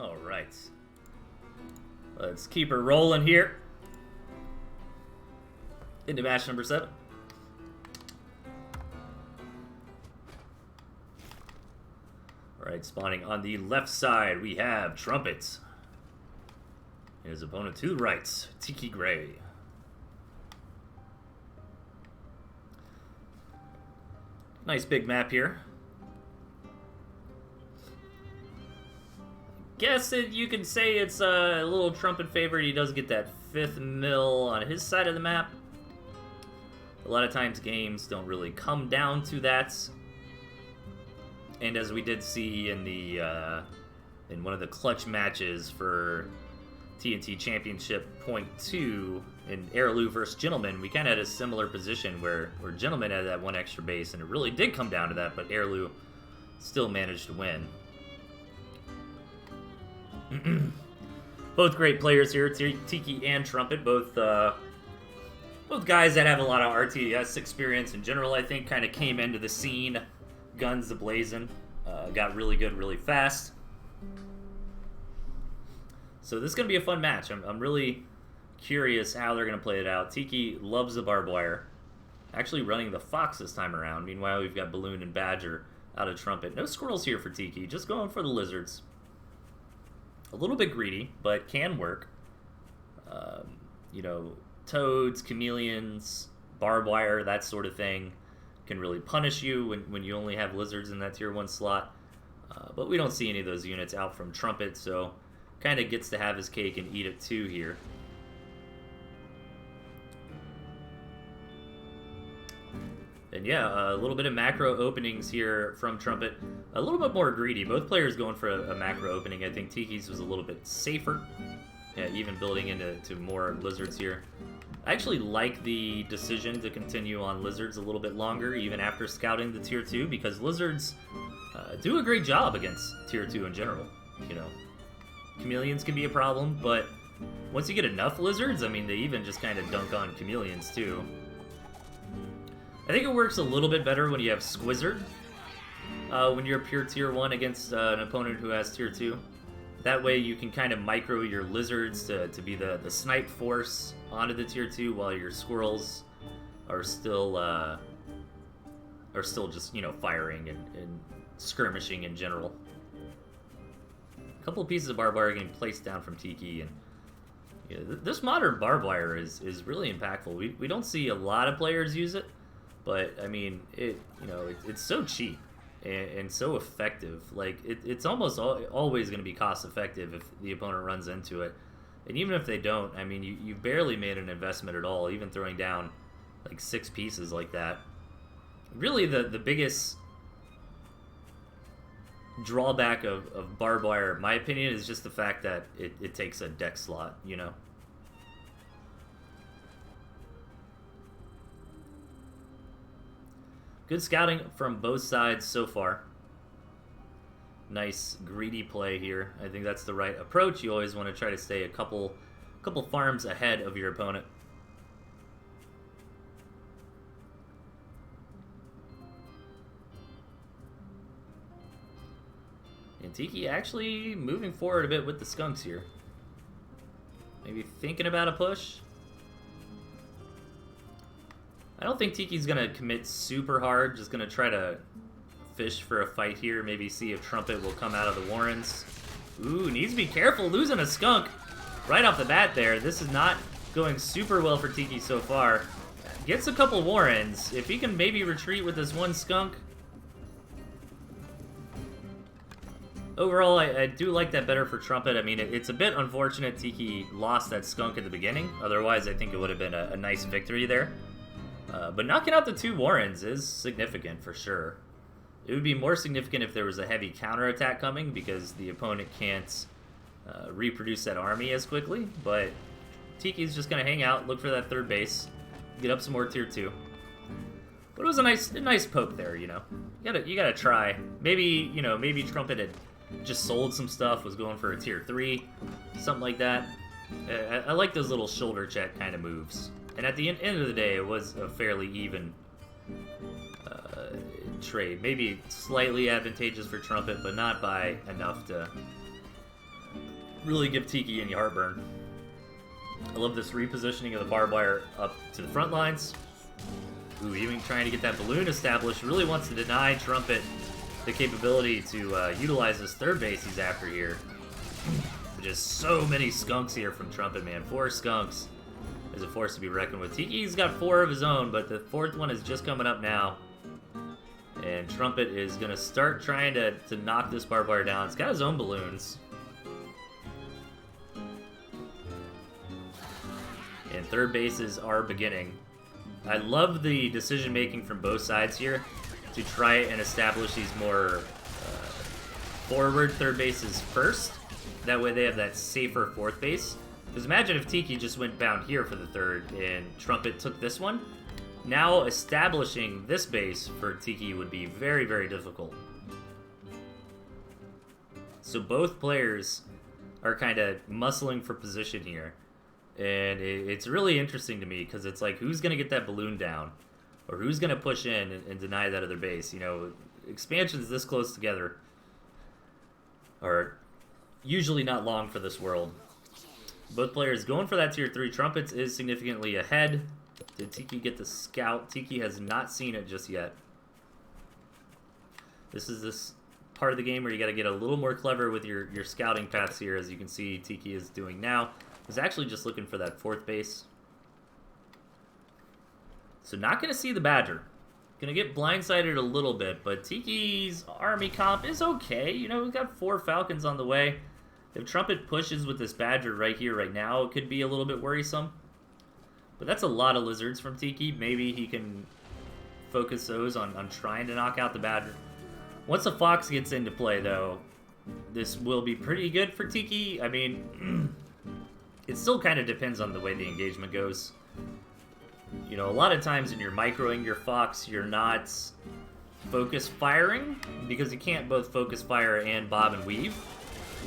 Alright. Let's keep her rolling here. Into match number 7. Alright, spawning on the left side, we have Trumpet. His opponent to the right, Tiki Gray. Nice big map here. Guess you can say it's a little Trumpet favorite. He does get that 5th mill on his side of the map. A lot of times games don't really come down to that. And as we did see in the in one of the clutch matches for TnT Championship Point 2 in Airlu versus Gentleman, we kind of had a similar position where Gentleman had that one extra base, and it really did come down to that, but Airlu still managed to win. Both great players here, Tiki and Trumpet, both guys that have a lot of RTS experience in general. I think kind of came into the scene, guns a-blazing, got really good really fast. So this is going to be a fun match. I'm really curious how they're going to play it out. Tiki loves the barbed wire, actually running the Fox this time around. Meanwhile, we've got Balloon and Badger out of Trumpet. No squirrels here for Tiki, just going for the lizards. A little bit greedy, but can work. You know, toads, chameleons, barbed wire, that sort of thing can really punish you when you only have lizards in that tier 1 slot. But we don't see any of those units out from Trumpet, so kind of gets to have his cake and eat it too here. And yeah, a little bit of macro openings here from Trumpet. A little bit more greedy. Both players going for a macro opening. I think Tiki's was a little bit safer. Yeah, even building into more lizards here. I actually like the decision to continue on lizards a little bit longer, even after scouting the tier 2, because lizards do a great job against tier 2 in general. You know, chameleons can be a problem, but once you get enough lizards, I mean, they even just kind of dunk on chameleons too. I think it works a little bit better when you have Squizzard, when you're pure tier 1 against an opponent who has tier 2. That way you can kind of micro your lizards to be the snipe force onto the tier 2 while your squirrels are still just, you know, firing and skirmishing in general. A couple of pieces of barbed wire getting placed down from Tiki, and yeah, this modern barbed wire is really impactful. We don't see a lot of players use it, but I mean, it's so cheap and so effective. Like it's almost always going to be cost effective if the opponent runs into it, and even if they don't, I mean, you barely made an investment at all, even throwing down like 6 pieces like that. Really, the biggest drawback of barbed wire, in my opinion, is just the fact that it takes a deck slot, you know. Good scouting from both sides so far. Nice greedy play here. I think that's the right approach. You always want to try to stay a couple farms ahead of your opponent. And Tiki actually moving forward a bit with the skunks here. Maybe thinking about a push. I don't think Tiki's going to commit super hard. Just going to try to fish for a fight here. Maybe see if Trumpet will come out of the Warrens. Ooh, needs to be careful losing a skunk right off the bat there. This is not going super well for Tiki so far. Gets a couple Warrens. If he can maybe retreat with this one skunk. Overall, I do like that better for Trumpet. I mean, it's a bit unfortunate Tiki lost that skunk at the beginning. Otherwise, I think it would have been a nice victory there. But knocking out the 2 Warrens is significant for sure. It would be more significant if there was a heavy counterattack coming, because the opponent can't reproduce that army as quickly. But Tiki's just going to hang out, look for that 3rd base, get up some more tier 2. But it was a nice poke there, you know. You gotta try. Maybe Trumpet had just sold some stuff, was going for a tier 3, something like that. I like those little shoulder check kind of moves. And at the end of the day, it was a fairly even trade. Maybe slightly advantageous for Trumpet, but not by enough to really give Tiki any heartburn. I love this repositioning of the barbed wire up to the front lines. Ooh, even trying to get that balloon established. Really wants to deny Trumpet the capability to utilize this 3rd base he's after here. Just so many skunks here from Trumpet, man. 4 skunks is a force to be reckoned with. Tiki's got 4 of his own, but the 4th one is just coming up now. And Trumpet is going to start trying to knock this barbed wire down. It's got his own balloons. And 3rd bases are beginning. I love the decision-making from both sides here to try and establish these more forward 3rd bases first. That way they have that safer 4th base. Because imagine if Tiki just went down here for the 3rd and Trumpet took this one. Now establishing this base for Tiki would be very, very difficult. So both players are kind of muscling for position here. And it's really interesting to me because it's like, who's going to get that balloon down? Or who's going to push in and deny that other base? You know, expansions this close together are usually not long for this world. Both players going for that tier 3. Trumpets is significantly ahead. Did Tiki get the scout? Tiki has not seen it just yet. This is this part of the game where you got to get a little more clever with your scouting paths here, as you can see Tiki is doing now. He's actually just looking for that 4th base. So not going to see the Badger. Going to get blindsided a little bit, but Tiki's army comp is okay. You know, we've got 4 Falcons on the way. If Trumpet pushes with this Badger right here, right now, it could be a little bit worrisome. But that's a lot of lizards from Tiki. Maybe he can focus those on trying to knock out the Badger. Once the Fox gets into play, though, this will be pretty good for Tiki. I mean, it still kind of depends on the way the engagement goes. You know, a lot of times when you're microing your Fox, you're not focus firing, because you can't both focus fire and bob and weave.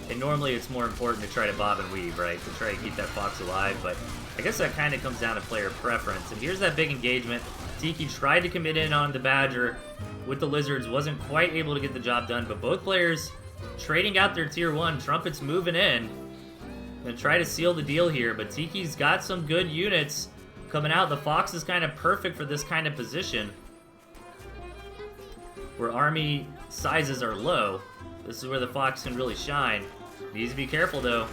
And normally it's more important to try to bob and weave, right? To try to keep that Fox alive, but I guess that kind of comes down to player preference. And here's that big engagement. Tiki tried to commit in on the Badger with the Lizards, wasn't quite able to get the job done, but both players trading out their tier 1. Trumpet's moving in and try to seal the deal here, but Tiki's got some good units coming out. The Fox is kind of perfect for this kind of position where army sizes are low. This is where the Fox can really shine. Needs to be careful though.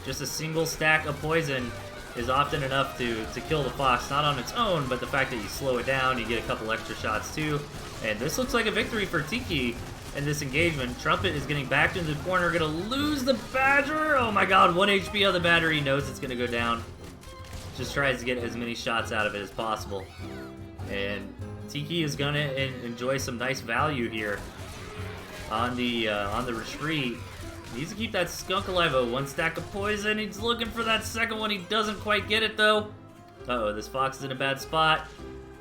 Just a single stack of poison is often enough to kill the Fox, not on its own, but the fact that you slow it down, you get a couple extra shots too. And this looks like a victory for Tiki in this engagement. Trumpet is getting backed into the corner, gonna lose the Badger. Oh my god, 1 HP on the battery, knows it's gonna go down. Just tries to get as many shots out of it as possible. And Tiki is gonna enjoy some nice value here on the retreat. Needs to keep that skunk alive. Oh, 1 stack of poison. He's looking for that second one. He doesn't quite get it though. Uh-oh, this Fox is in a bad spot.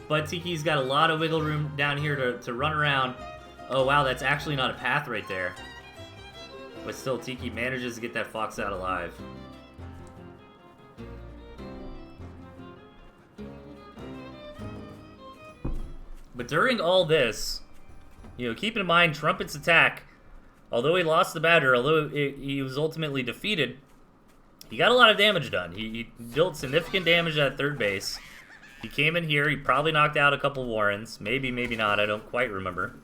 But Tiki's got a lot of wiggle room down here to run around. Oh wow, that's actually not a path right there. But still, Tiki manages to get that Fox out alive. But during all this, you know, keep in mind Trumpet's attack, although he lost the Badger, although he was ultimately defeated, he got a lot of damage done. He dealt significant damage at third base. He came in here, he probably knocked out a couple Warrens. Maybe, maybe not, I don't quite remember.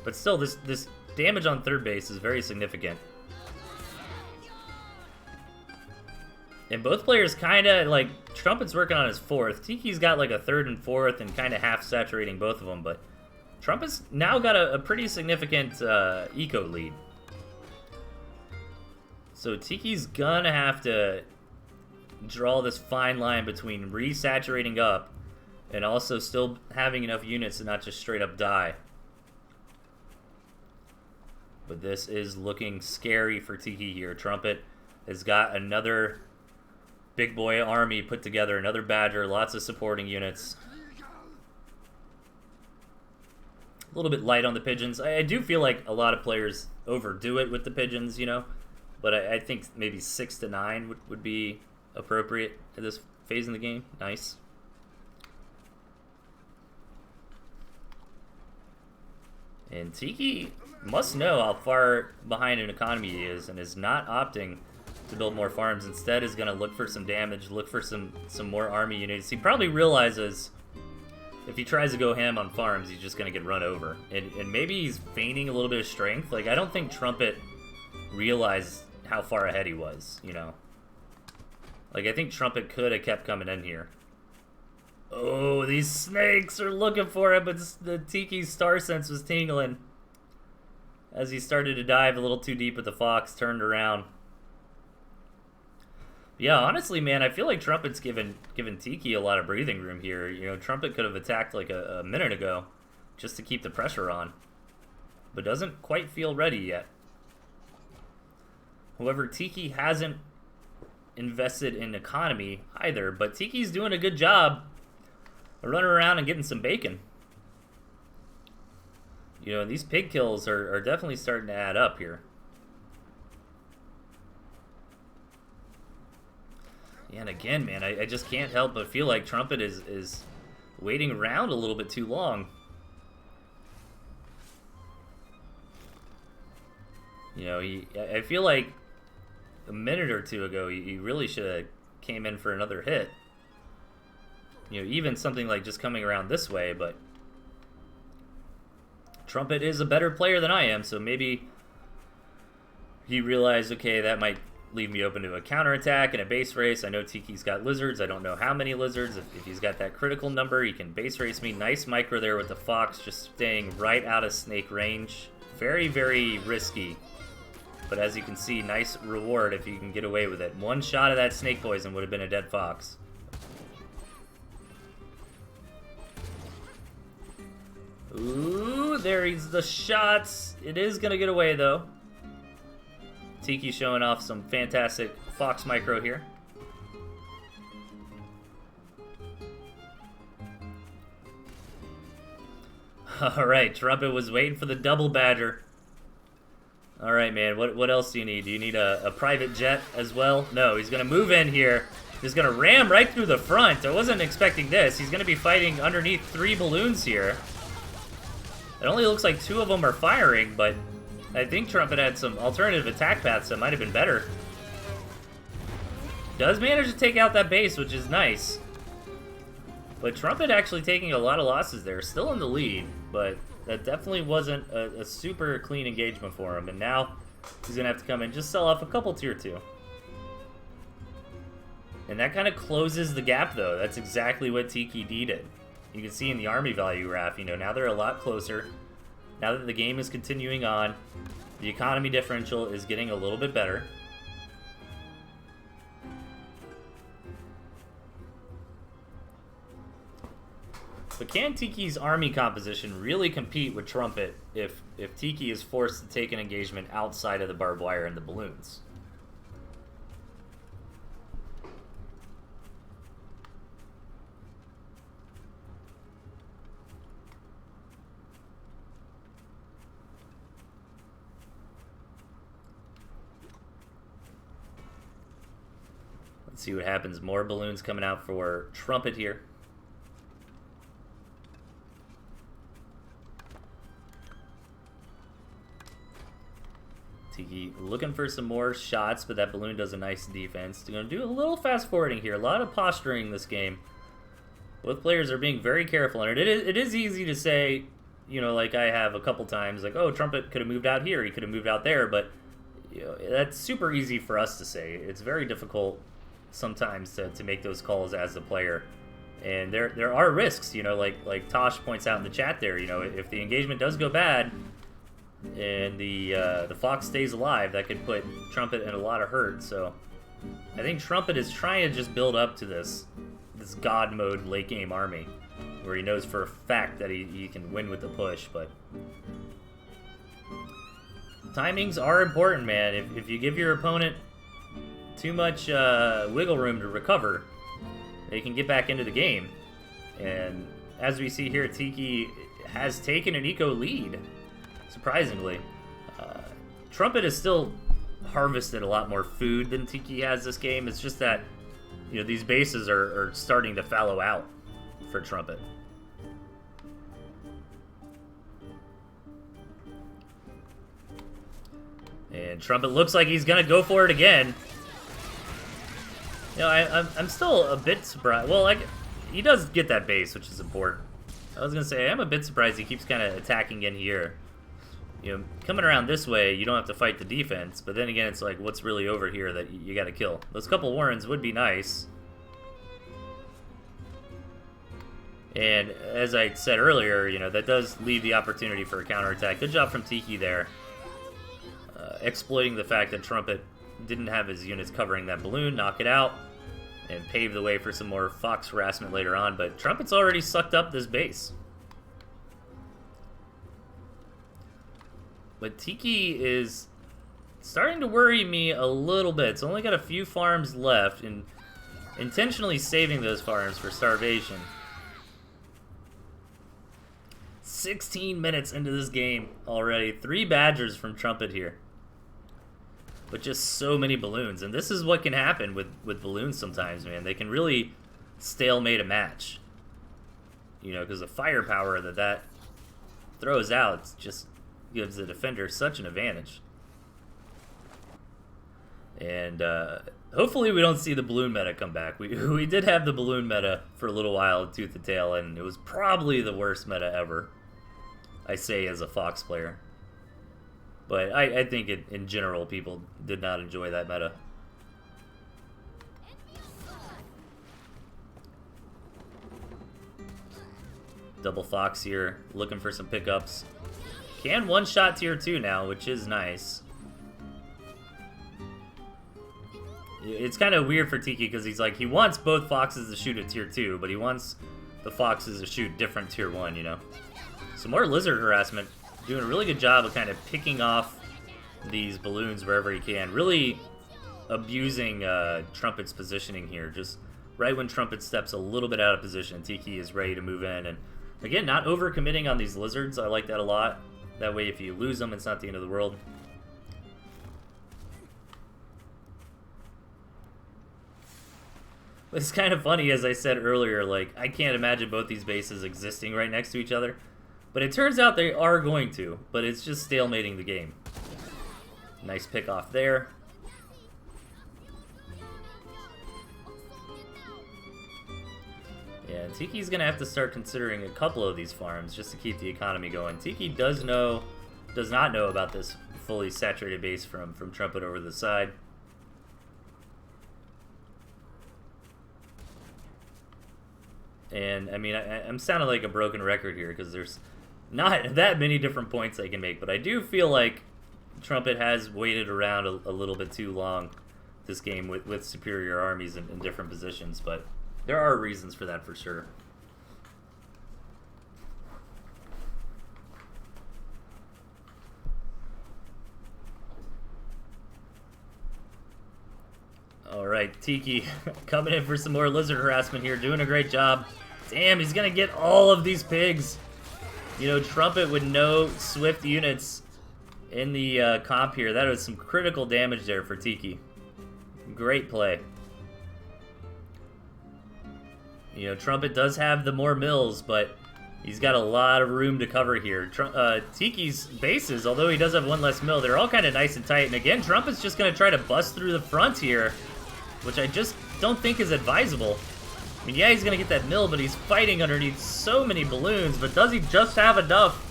But still, this damage on third base is very significant. And both players kind of, like, Trumpet's working on his 4th. Tiki's got like a 3rd and 4th and kind of half saturating both of them, but Trumpet's now got a pretty significant eco lead. So Tiki's gonna have to draw this fine line between resaturating up and also still having enough units to not just straight up die. But this is looking scary for Tiki here. Trumpet has got another big boy army put together, another Badger, lots of supporting units. A little bit light on the pigeons. I do feel like a lot of players overdo it with the pigeons, you know, but I think maybe 6 to 9 would be appropriate at this phase in the game. Nice. And Tiki must know how far behind in economy he is and is not opting to build more farms. Instead is going to look for some damage, look for some more army units. He probably realizes if he tries to go ham on farms, he's just going to get run over. And maybe he's feigning a little bit of strength. Like, I don't think Trumpet realized how far ahead he was, you know. Like, I think Trumpet could have kept coming in here. Oh, these snakes are looking for it, but the Tiki's star sense was tingling as he started to dive a little too deep with the Fox, turned around. Yeah, honestly, man, I feel like Trumpet's given Tiki a lot of breathing room here. You know, Trumpet could have attacked like a minute ago just to keep the pressure on, but doesn't quite feel ready yet. However, Tiki hasn't invested in economy either, but Tiki's doing a good job of running around and getting some bacon. You know, these pig kills are definitely starting to add up here. Yeah, and again, man, I just can't help but feel like Trumpet is waiting around a little bit too long. You know, I feel like a minute or two ago, he really should have came in for another hit. You know, even something like just coming around this way, but Trumpet is a better player than I am, so maybe he realized, okay, that might leave me open to a counterattack and a base race. I know Tiki's got lizards. I don't know how many lizards. If he's got that critical number, he can base race me. Nice micro there with the Fox, just staying right out of snake range. Very, very risky but as you can see, nice reward if you can get away with it. One shot of that snake poison would have been a dead fox. Ooh, there's the shots. It is gonna get away though. Tiki showing off some fantastic fox micro here. Alright, Trumpet was waiting for the double badger. Alright, man, what else do you need? Do you need a private jet as well? No, he's gonna move in here. He's gonna ram right through the front. I wasn't expecting this. He's gonna be fighting underneath 3 balloons here. It only looks like 2 of them are firing, but I think Trumpet had some alternative attack paths that might have been better. Does manage to take out that base, which is nice. But Trumpet actually taking a lot of losses there. Still in the lead, but that definitely wasn't a super clean engagement for him. And now he's going to have to come in, just sell off a couple tier 2. And that kind of closes the gap, though. That's exactly what Tiki did. You can see in the army value graph, you know, now they're a lot closer. Now that the game is continuing on, the economy differential is getting a little bit better. But can Tiki's army composition really compete with Trumpet if Tiki is forced to take an engagement outside of the barbed wire and the balloons? Let's see what happens. More balloons coming out for Trumpet here. Tiki looking for some more shots, but that balloon does a nice defense. They're going to do a little fast forwarding here. A lot of posturing this game. Both players are being very careful, and it is easy to say, you know, like I have a couple times, like, oh, Trumpet could have moved out here, he could have moved out there, but you know, that's super easy for us to say. It's very difficult sometimes to make those calls as a player. And there are risks, you know, like Tosh points out in the chat there, you know, if the engagement does go bad, and the Fox stays alive, that could put Trumpet in a lot of hurt. So I think Trumpet is trying to just build up to this god mode late game army, where he knows for a fact that he can win with the push. But timings are important, man. If you give your opponent too much wiggle room to recover, they can get back into the game. And as we see here, Tiki has taken an eco lead. Surprisingly, Trumpet has still harvested a lot more food than Tiki has this game. It's just that, you know, these bases are starting to fallow out for Trumpet. And Trumpet looks like he's gonna go for it again. You know, I'm still a bit surprised. Well, he does get that base, which is important. I was gonna say, I'm a bit surprised he keeps kind of attacking in here. You know, coming around this way, you don't have to fight the defense, but then again, it's like, what's really over here that you gotta kill? Those couple warrens would be nice. And as I said earlier, you know, that does leave the opportunity for a counterattack. Good job from Tiki there. Exploiting the fact that Trumpet didn't have his units covering that balloon, knock it out, and pave the way for some more Fox harassment later on. But Trumpet's already sucked up this base. But Tiki is starting to worry me a little bit. It's only got a few farms left, and intentionally saving those farms for starvation. 16 minutes into this game already. 3 Badgers from Trumpet here. But just so many balloons. And this is what can happen with balloons sometimes, man. They can really stalemate a match. You know, because the firepower that throws out just gives the defender such an advantage. And hopefully we don't see the balloon meta come back. We did have the balloon meta for a little while in Tooth and Tail, and it was probably the worst meta ever, I say as a Fox player. But I think in general people did not enjoy that meta. Double Fox here, looking for some pickups. Can one-shot tier 2 now, which is nice. It's kind of weird for Tiki because he's like, he wants both foxes to shoot at tier 2, but he wants the foxes to shoot different tier 1, you know? Some more lizard harassment. Doing a really good job of kind of picking off these balloons wherever he can. Really abusing Trumpet's positioning here. Just right when Trumpet steps a little bit out of position, Tiki is ready to move in. And again, not overcommitting on these lizards. I like that a lot. That way if you lose them, it's not the end of the world. It's kind of funny, as I said earlier, like, I can't imagine both these bases existing right next to each other. But it turns out they are going to, but it's just stalemating the game. Nice pick off there. Yeah, Tiki's gonna have to start considering a couple of these farms just to keep the economy going. Tiki does not know about this fully saturated base from Trumpet over the side. And, I mean, I'm sounding like a broken record here because there's not that many different points I can make, but I do feel like Trumpet has waited around a little bit too long this game with superior armies in different positions, but there are reasons for that for sure. Alright, Tiki coming in for some more lizard harassment here, doing a great job. Damn, he's gonna get all of these pigs. You know, Trumpet with no swift units in the comp here. That was some critical damage there for Tiki. Great play. You know, Trumpet does have the more mills, but he's got a lot of room to cover here. Tiki's bases, although he does have one less mill, they're all kind of nice and tight. And again, Trumpet's just going to try to bust through the front here, which I just don't think is advisable. I mean, yeah, he's going to get that mill, but he's fighting underneath so many balloons. But does he just have enough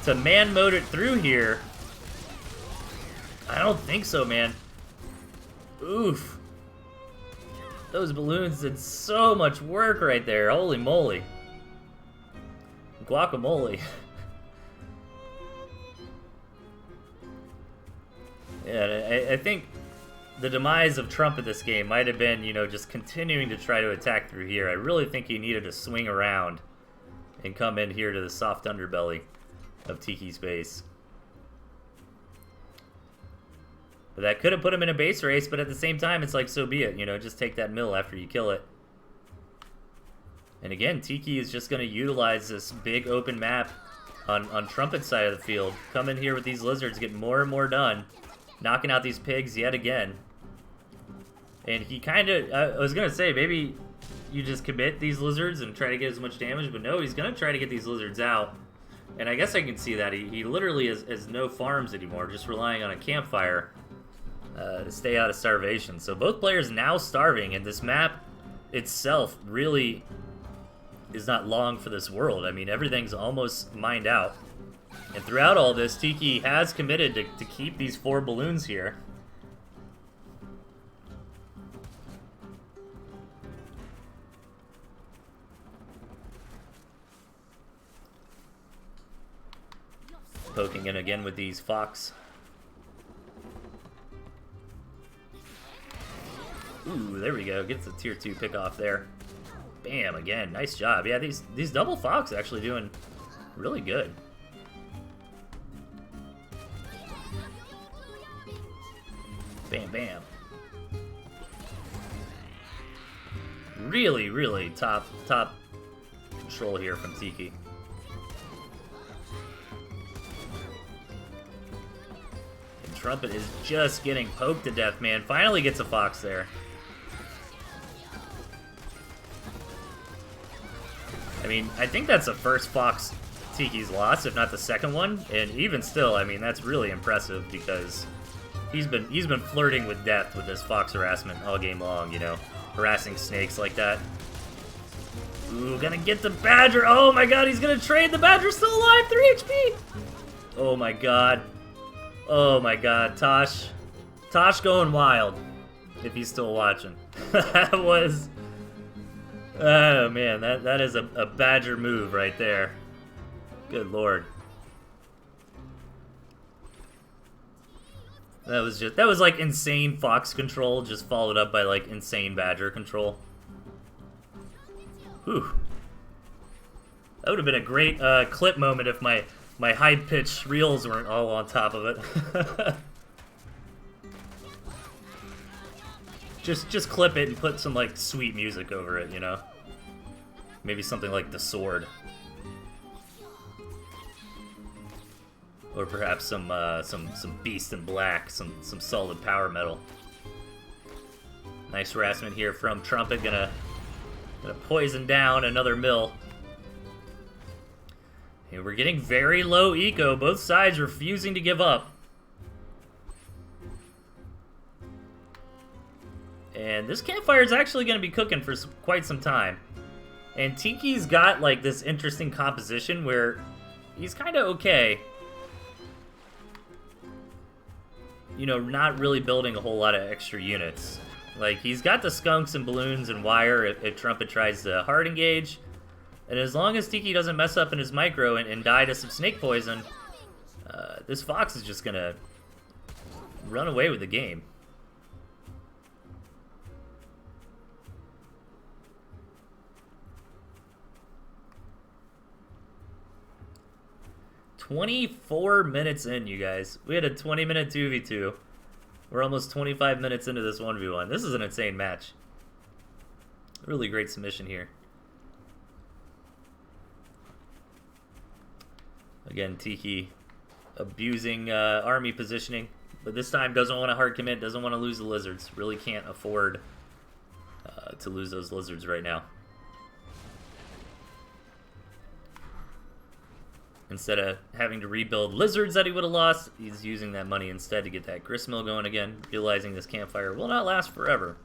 to man mode it through here? I don't think so, man. Oof. Those balloons did so much work right there. Holy moly. Guacamole. Yeah, I think the demise of Trumpet this game might have been, you know, just continuing to try to attack through here. I really think he needed to swing around and come in here to the soft underbelly of Tiki's base. But that could have put him in a base race, but at the same time, it's like, so be it. You know, just take that mill after you kill it. And again, Tiki is just going to utilize this big open map on Trumpet's side of the field. Come in here with these lizards, get more and more done. Knocking out these pigs yet again. And he kind of, I was going to say, maybe you just commit these lizards and try to get as much damage, but no, he's going to try to get these lizards out. And I guess I can see that. He literally has no farms anymore, just relying on a campfire to stay out of starvation. So both players now starving, and this map itself really is not long for this world. I mean, everything's almost mined out. And throughout all this, Tiki has committed to keep these 4 balloons here. Poking in again with these fox. Ooh, there we go. Gets the tier 2 pick off there. Bam, again. Nice job. Yeah, these double fox actually doing really good. Bam, bam. Really, really top control here from Tiki. And Trumpet is just getting poked to death, man. Finally gets a fox there. I mean, I think that's the first fox Tiki's lost, if not the second one. And even still, I mean, that's really impressive because he's been flirting with death with this fox harassment all game long, you know, harassing snakes like that. Ooh, gonna get the badger. Oh my god, he's gonna trade. The badger's still alive, 3 HP. Oh my god. Oh my god, Tosh going wild, if he's still watching. That was, oh man, that is a badger move right there. Good lord. That was like insane fox control, just followed up by like insane badger control. Whew. That would have been a great clip moment if my high-pitched reels weren't all on top of it. just clip it and put some like sweet music over it, you know? Maybe something like The Sword. Or perhaps some Beast in Black, some solid power metal. Nice harassment here from Trumpet, gonna poison down another mill. And we're getting very low eco, both sides refusing to give up. And this campfire is actually going to be cooking for quite some time. And Tiki's got like this interesting composition where he's kind of okay. You know, not really building a whole lot of extra units. Like, he's got the skunks and balloons and wire if Trumpet tries to hard engage. And as long as Tiki doesn't mess up in his micro and die to some snake poison, this fox is just gonna run away with the game. "24 minutes in, you guys. We had a 20-minute 2v2. We're almost 25 minutes into this 1v1. This is an insane match. Really great submission here. Again, Tiki abusing army positioning, but this time doesn't want to hard commit, doesn't want to lose the lizards. Really can't afford to lose those lizards right now. Instead of having to rebuild lizards that he would have lost, he's using that money instead to get that gristmill going again, realizing this campfire will not last forever.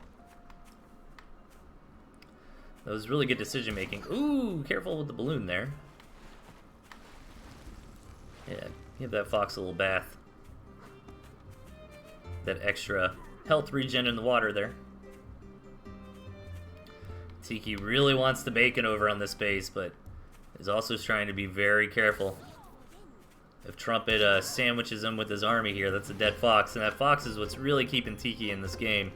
That was really good decision making. Ooh, careful with the balloon there. Yeah, give that fox a little bath. That extra health regen in the water there. Tiki really wants the bacon over on this base, but is also trying to be very careful. If Trumpet sandwiches him with his army here, that's a dead fox, and that fox is what's really keeping Tiki in this game.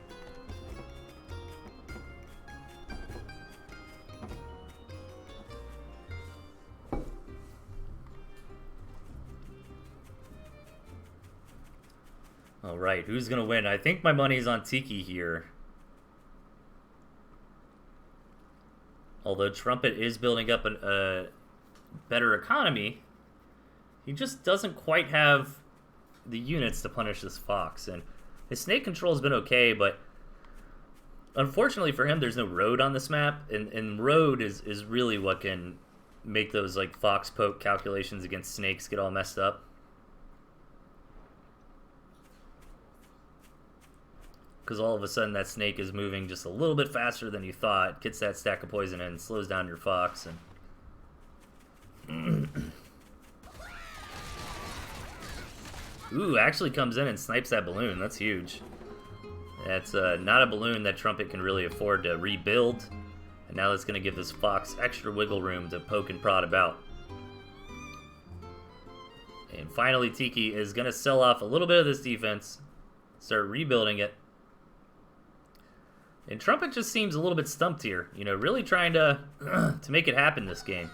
Alright, who's gonna win? I think my money's on Tiki here. Although Trumpet is building up a better economy, he just doesn't quite have the units to punish this fox. And his snake control has been okay, but unfortunately for him, there's no road on this map. And road is really what can make those like fox poke calculations against snakes get all messed up. Because all of a sudden that snake is moving just a little bit faster than you thought, gets that stack of poison in, slows down your fox, and ooh, actually comes in and snipes that balloon. That's huge. That's not a balloon that Trumpet can really afford to rebuild, and now that's going to give this fox extra wiggle room to poke and prod about. And finally, Tiki is going to sell off a little bit of this defense, start rebuilding it. And Trumpet just seems a little bit stumped here, you know, really trying to make it happen this game.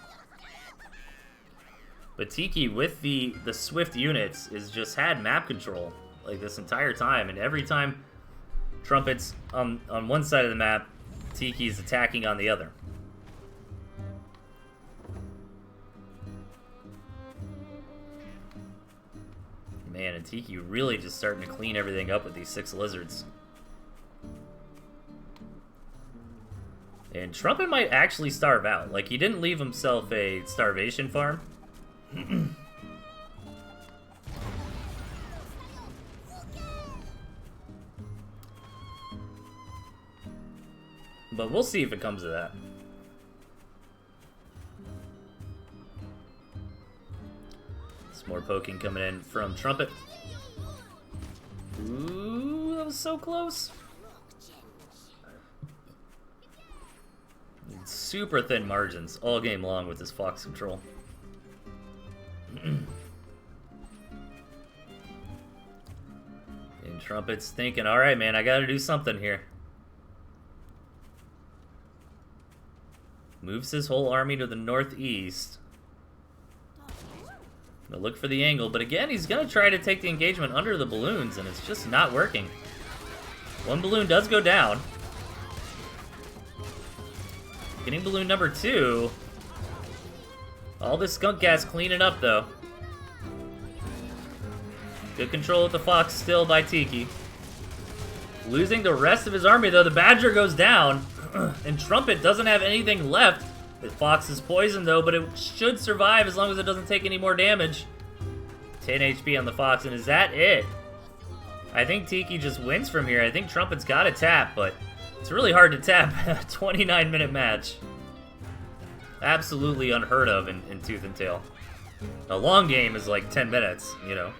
But Tiki, with the swift units, is just had map control like this entire time, and every time Trumpet's on one side of the map, Tiki's attacking on the other. Man, and Tiki really just starting to clean everything up with these 6 lizards. And Trumpet might actually starve out. Like, he didn't leave himself a starvation farm. But we'll see if it comes to that. Some more poking coming in from Trumpet. Ooh, that was so close. Super thin margins all game long with this fox control. Trumpet's thinking, all right, man, I gotta do something here. Moves his whole army to the northeast. Gonna look for the angle, but again, he's gonna try to take the engagement under the balloons, and it's just not working. One balloon does go down. Getting balloon number 2. All this skunk gas cleaning up, though. Good control with the Fox still by Tiki. Losing the rest of his army, though. The Badger goes down, and Trumpet doesn't have anything left. The Fox is poisoned, though, but it should survive as long as it doesn't take any more damage. 10 HP on the Fox, and is that it? I think Tiki just wins from here. I think Trumpet's got to tap, but it's really hard to tap a 29-minute match. Absolutely unheard of in Tooth and Tail. A long game is like 10 minutes, you know.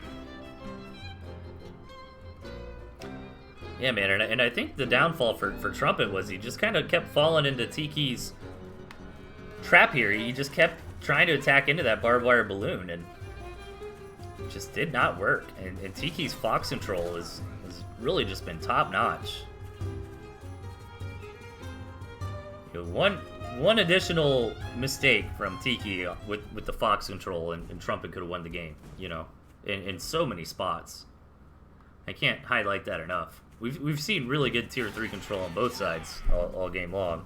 Yeah, man, and I think the downfall for Trumpet was he just kind of kept falling into Tiki's trap here. He just kept trying to attack into that barbed wire balloon, and it just did not work. And Tiki's Fox control has really just been top-notch. You know, one additional mistake from Tiki with the Fox control, and Trumpet could have won the game, you know, in so many spots. I can't highlight that enough. We've seen really good Tier 3 control on both sides all game long.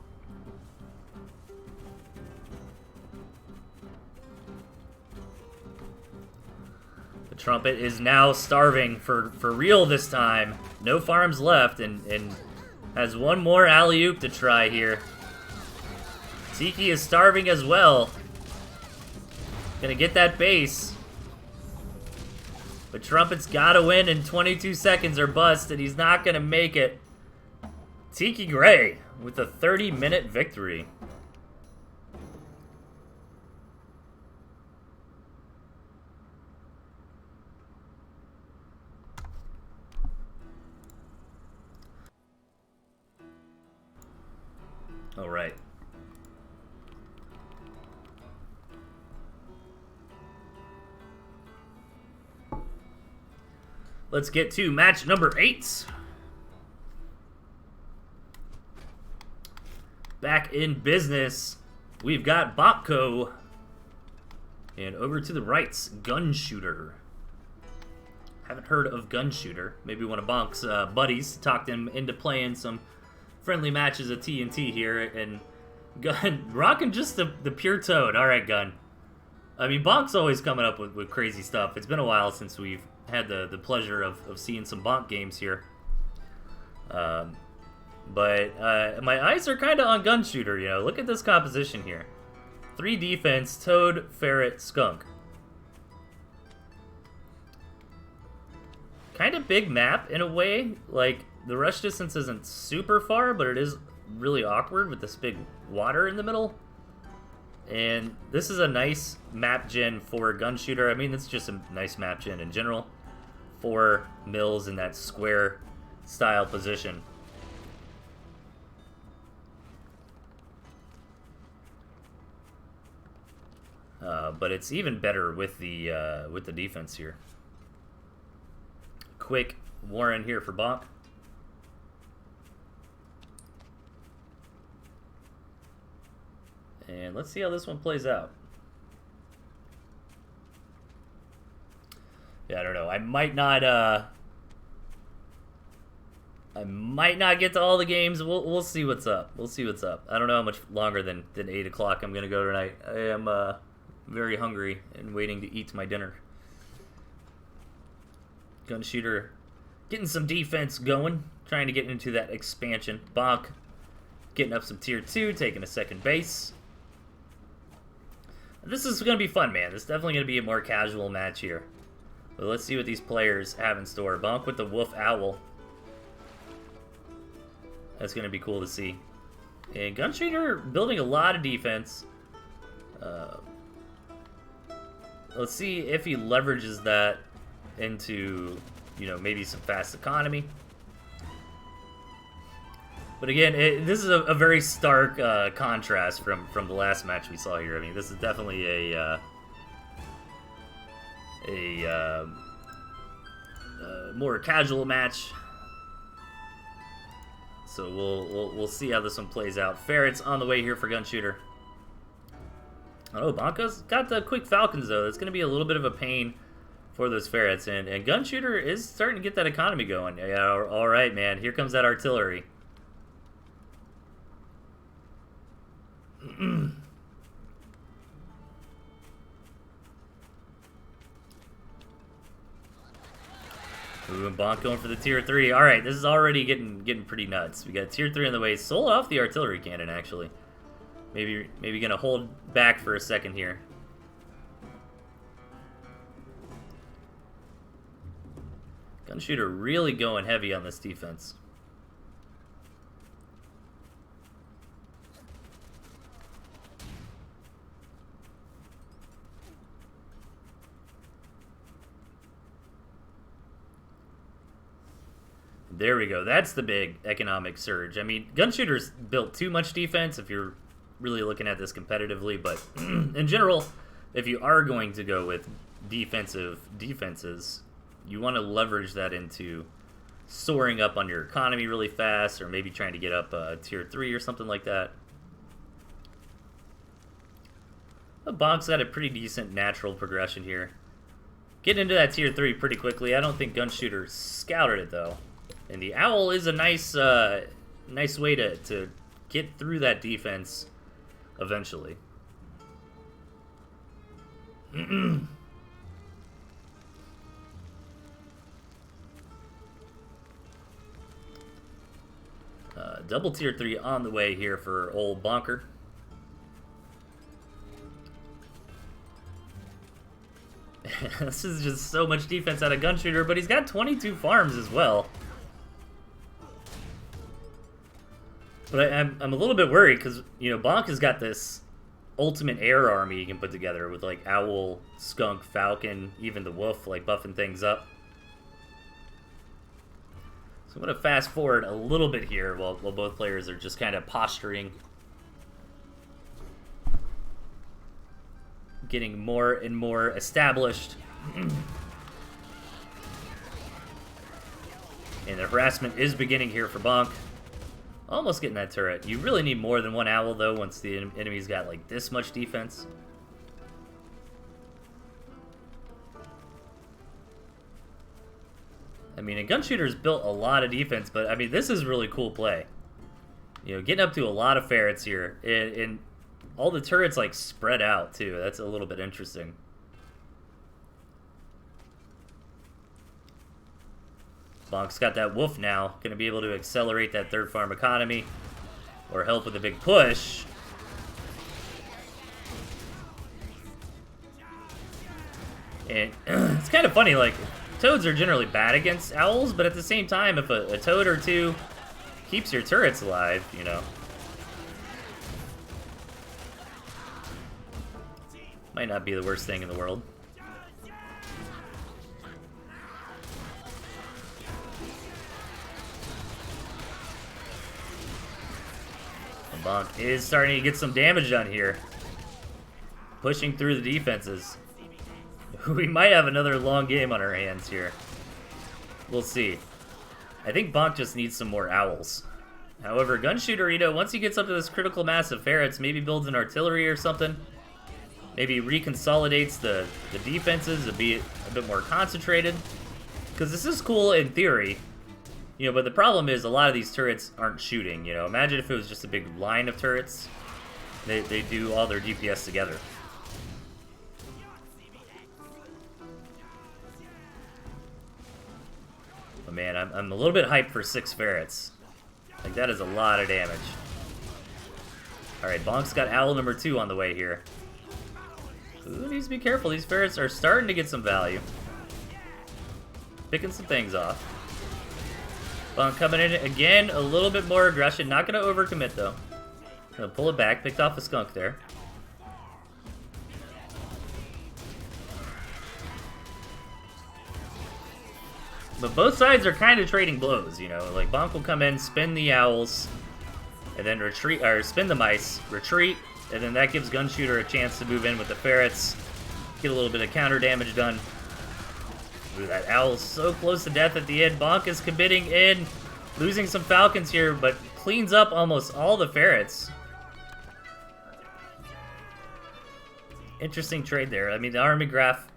The Trumpet is now starving for real this time. No farms left, and has one more alley-oop to try here. Tiki is starving as well. Gonna get that base. But Trumpet's gotta win in 22 seconds or bust, and he's not gonna make it. Tiki Gray with a 30-minute victory. All right. Let's get to match number 8. Back in business, we've got Bopko. And over to the right's Gunshooter. Haven't heard of Gunshooter. Maybe one of Bonk's buddies talked him into playing some friendly matches of TnT here. And Gun, rocking just the pure toad. All right, Gun. I mean, Bonk's always coming up with crazy stuff. It's been a while since we've had the pleasure of seeing some Bonk games here. But my eyes are kind of on Gunshooter, you know. Look at this composition here. 3 defense, Toad, Ferret, Skunk. Kind of big map in a way. Like, the rush distance isn't super far, but it is really awkward with this big water in the middle. And this is a nice map gen for Gunshooter. I mean, it's just a nice map gen in general. 4 mills in that square style position. But it's even better with the defense here. Quick Warren here for Bonk. And let's see how this one plays out. Yeah, I don't know. I might not get to all the games. We'll see what's up. We'll see what's up. I don't know how much longer than 8 o'clock I'm going to go tonight. I am very hungry and waiting to eat my dinner. Gunshooter getting some defense going. Trying to get into that expansion. Bonk getting up some tier 2. Taking a second base. This is going to be fun, man. This is definitely going to be a more casual match here. But let's see what these players have in store. Bonk with the Wolf Owl. That's going to be cool to see. And Gunshooter building a lot of defense. Let's see if he leverages that into, you know, maybe some fast economy. But again, this is a very stark contrast from the last match we saw here. I mean, this is definitely a more casual match. So we'll see how this one plays out. Ferrets on the way here for Gunshooter. Oh, Bonka's got the quick falcons though. That's going to be a little bit of a pain for those ferrets, and Gunshooter is starting to get that economy going. Yeah, all right, man. Here comes that artillery. Ooh, and Bonk going for the tier 3. All right, this is already getting pretty nuts. We got tier 3 on the way. Sold off the artillery cannon actually. Maybe gonna hold back for a second here. Gunshooter really going heavy on this defense. There we go. That's the big economic surge. I mean, Gunshooter's built too much defense if you're really looking at this competitively, but in general, if you are going to go with defenses, you want to leverage that into soaring up on your economy really fast, or maybe trying to get up tier 3 or something like that. But Bonk's got a pretty decent natural progression here. Getting into that tier 3 pretty quickly. I don't think Gunshooter scouted it though. And the Owl is a nice way to get through that defense eventually. Double tier 3 on the way here for old Bonker. This is just so much defense out of Gunshooter, but he's got 22 farms as well. But I'm a little bit worried because, you know, Bonk has got this ultimate air army you can put together with, like, Owl, Skunk, Falcon, even the Wolf, like, buffing things up. So I'm going to fast forward a little bit here while both players are just kind of posturing. Getting more and more established. And the harassment is beginning here for Bonk. Almost getting that turret. You really need more than one Owl, though, once the enemy's got, like, this much defense. I mean, and Gunshooter's built a lot of defense, but, I mean, this is really cool play. You know, getting up to a lot of ferrets here. And all the turrets, like, spread out, too. That's a little bit interesting. Bonk's got that Wolf now. Going to be able to accelerate that third farm economy. Or help with a big push. And it's kind of funny, like, Toads are generally bad against Owls, but at the same time, if a Toad or two keeps your turrets alive, you know, might not be the worst thing in the world. And Bonk is starting to get some damage done here. Pushing through the defenses. We might have another long game on our hands here. We'll see. I think Bonk just needs some more Owls. However, Gunshooter, you know, once he gets up to this critical mass of ferrets, maybe builds an artillery or something. Maybe reconsolidates the defenses to be a bit more concentrated. Because this is cool in theory. You know, but the problem is a lot of these turrets aren't shooting, you know. Imagine if it was just a big line of turrets. They do all their DPS together. But man, I'm a little bit hyped for 6 ferrets. Like, that is a lot of damage. Alright, Bonk's got Owl number 2 on the way here. Ooh, needs to be careful. These ferrets are starting to get some value. Picking some things off. Bonk coming in again, a little bit more aggression. Not going to overcommit, though. Gonna pull it back. Picked off a Skunk there. But both sides are kind of trading blows, you know. Like, Bonk will come in, spin the Owls, and then retreat, or spin the Mice, retreat, and then that gives Gunshooter a chance to move in with the ferrets, get a little bit of counter damage done. Ooh, that owl's so close to death at the end. Bonk is committing in, losing some falcons here, but cleans up almost all the ferrets. Interesting trade there. I mean, the army graph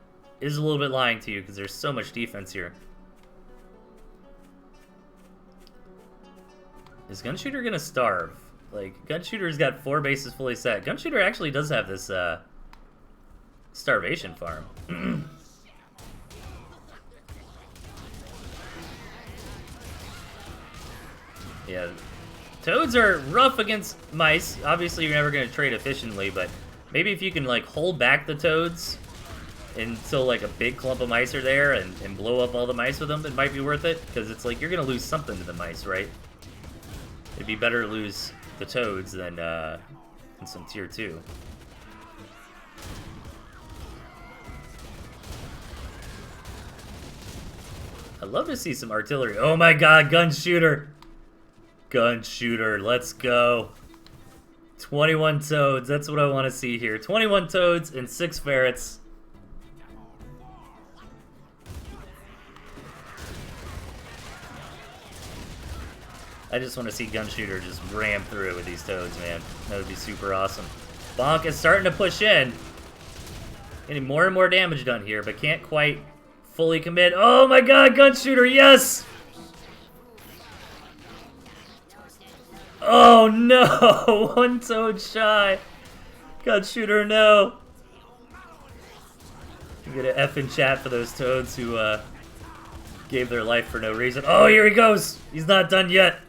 is a little bit lying to you because there's so much defense here. Is Gunshooter gonna starve? Like, Gunshooter's got 4 bases fully set. Gunshooter actually does have this, starvation farm. Yeah. Toads are rough against mice. Obviously, you're never gonna trade efficiently, but maybe if you can, like, hold back the toads until, like, a big clump of mice are there and blow up all the mice with them, it might be worth it. Because it's like, you're gonna lose something to the mice, right? It'd be better to lose the toads than some tier 2. I'd love to see some artillery. Oh my god, Gunshooter! Gunshooter, let's go. 21 toads, that's what I want to see here. 21 toads and 6 ferrets. I just want to see Gunshooter just ram through it with these toads, man. That would be super awesome. Bonk is starting to push in. Getting more and more damage done here, but can't quite fully commit. Oh my god, Gunshooter, yes! Oh no! 1 toad shy. Gunshooter, no. I'm gonna F in chat for those toads who gave their life for no reason. Oh, here he goes! He's not done yet.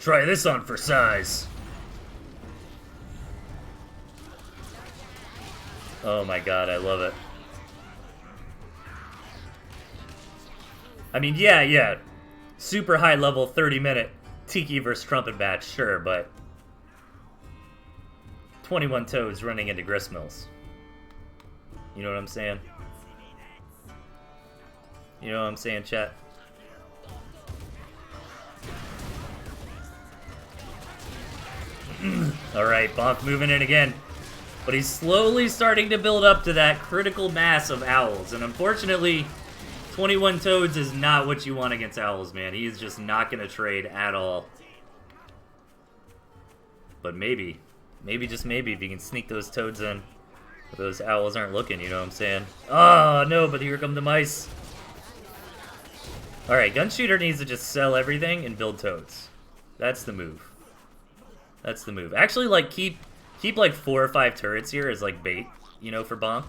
Try this on for size. Oh my god, I love it. I mean, yeah. Super high level 30-minute Tiki versus Trumpet match, sure, but 21 toads running into gristmills. You know what I'm saying? You know what I'm saying, chat? Alright, Bonk moving in again. But he's slowly starting to build up to that critical mass of owls. And unfortunately, 21 toads is not what you want against owls, man. He's just not going to trade at all. But maybe, just maybe, if he can sneak those toads in. Those owls aren't looking, you know what I'm saying? Oh, no, but here come the mice. Alright, Gunshooter needs to just sell everything and build toads. That's the move. That's the move. Actually, like, keep like 4 or 5 turrets here as, like, bait, you know, for Bonk.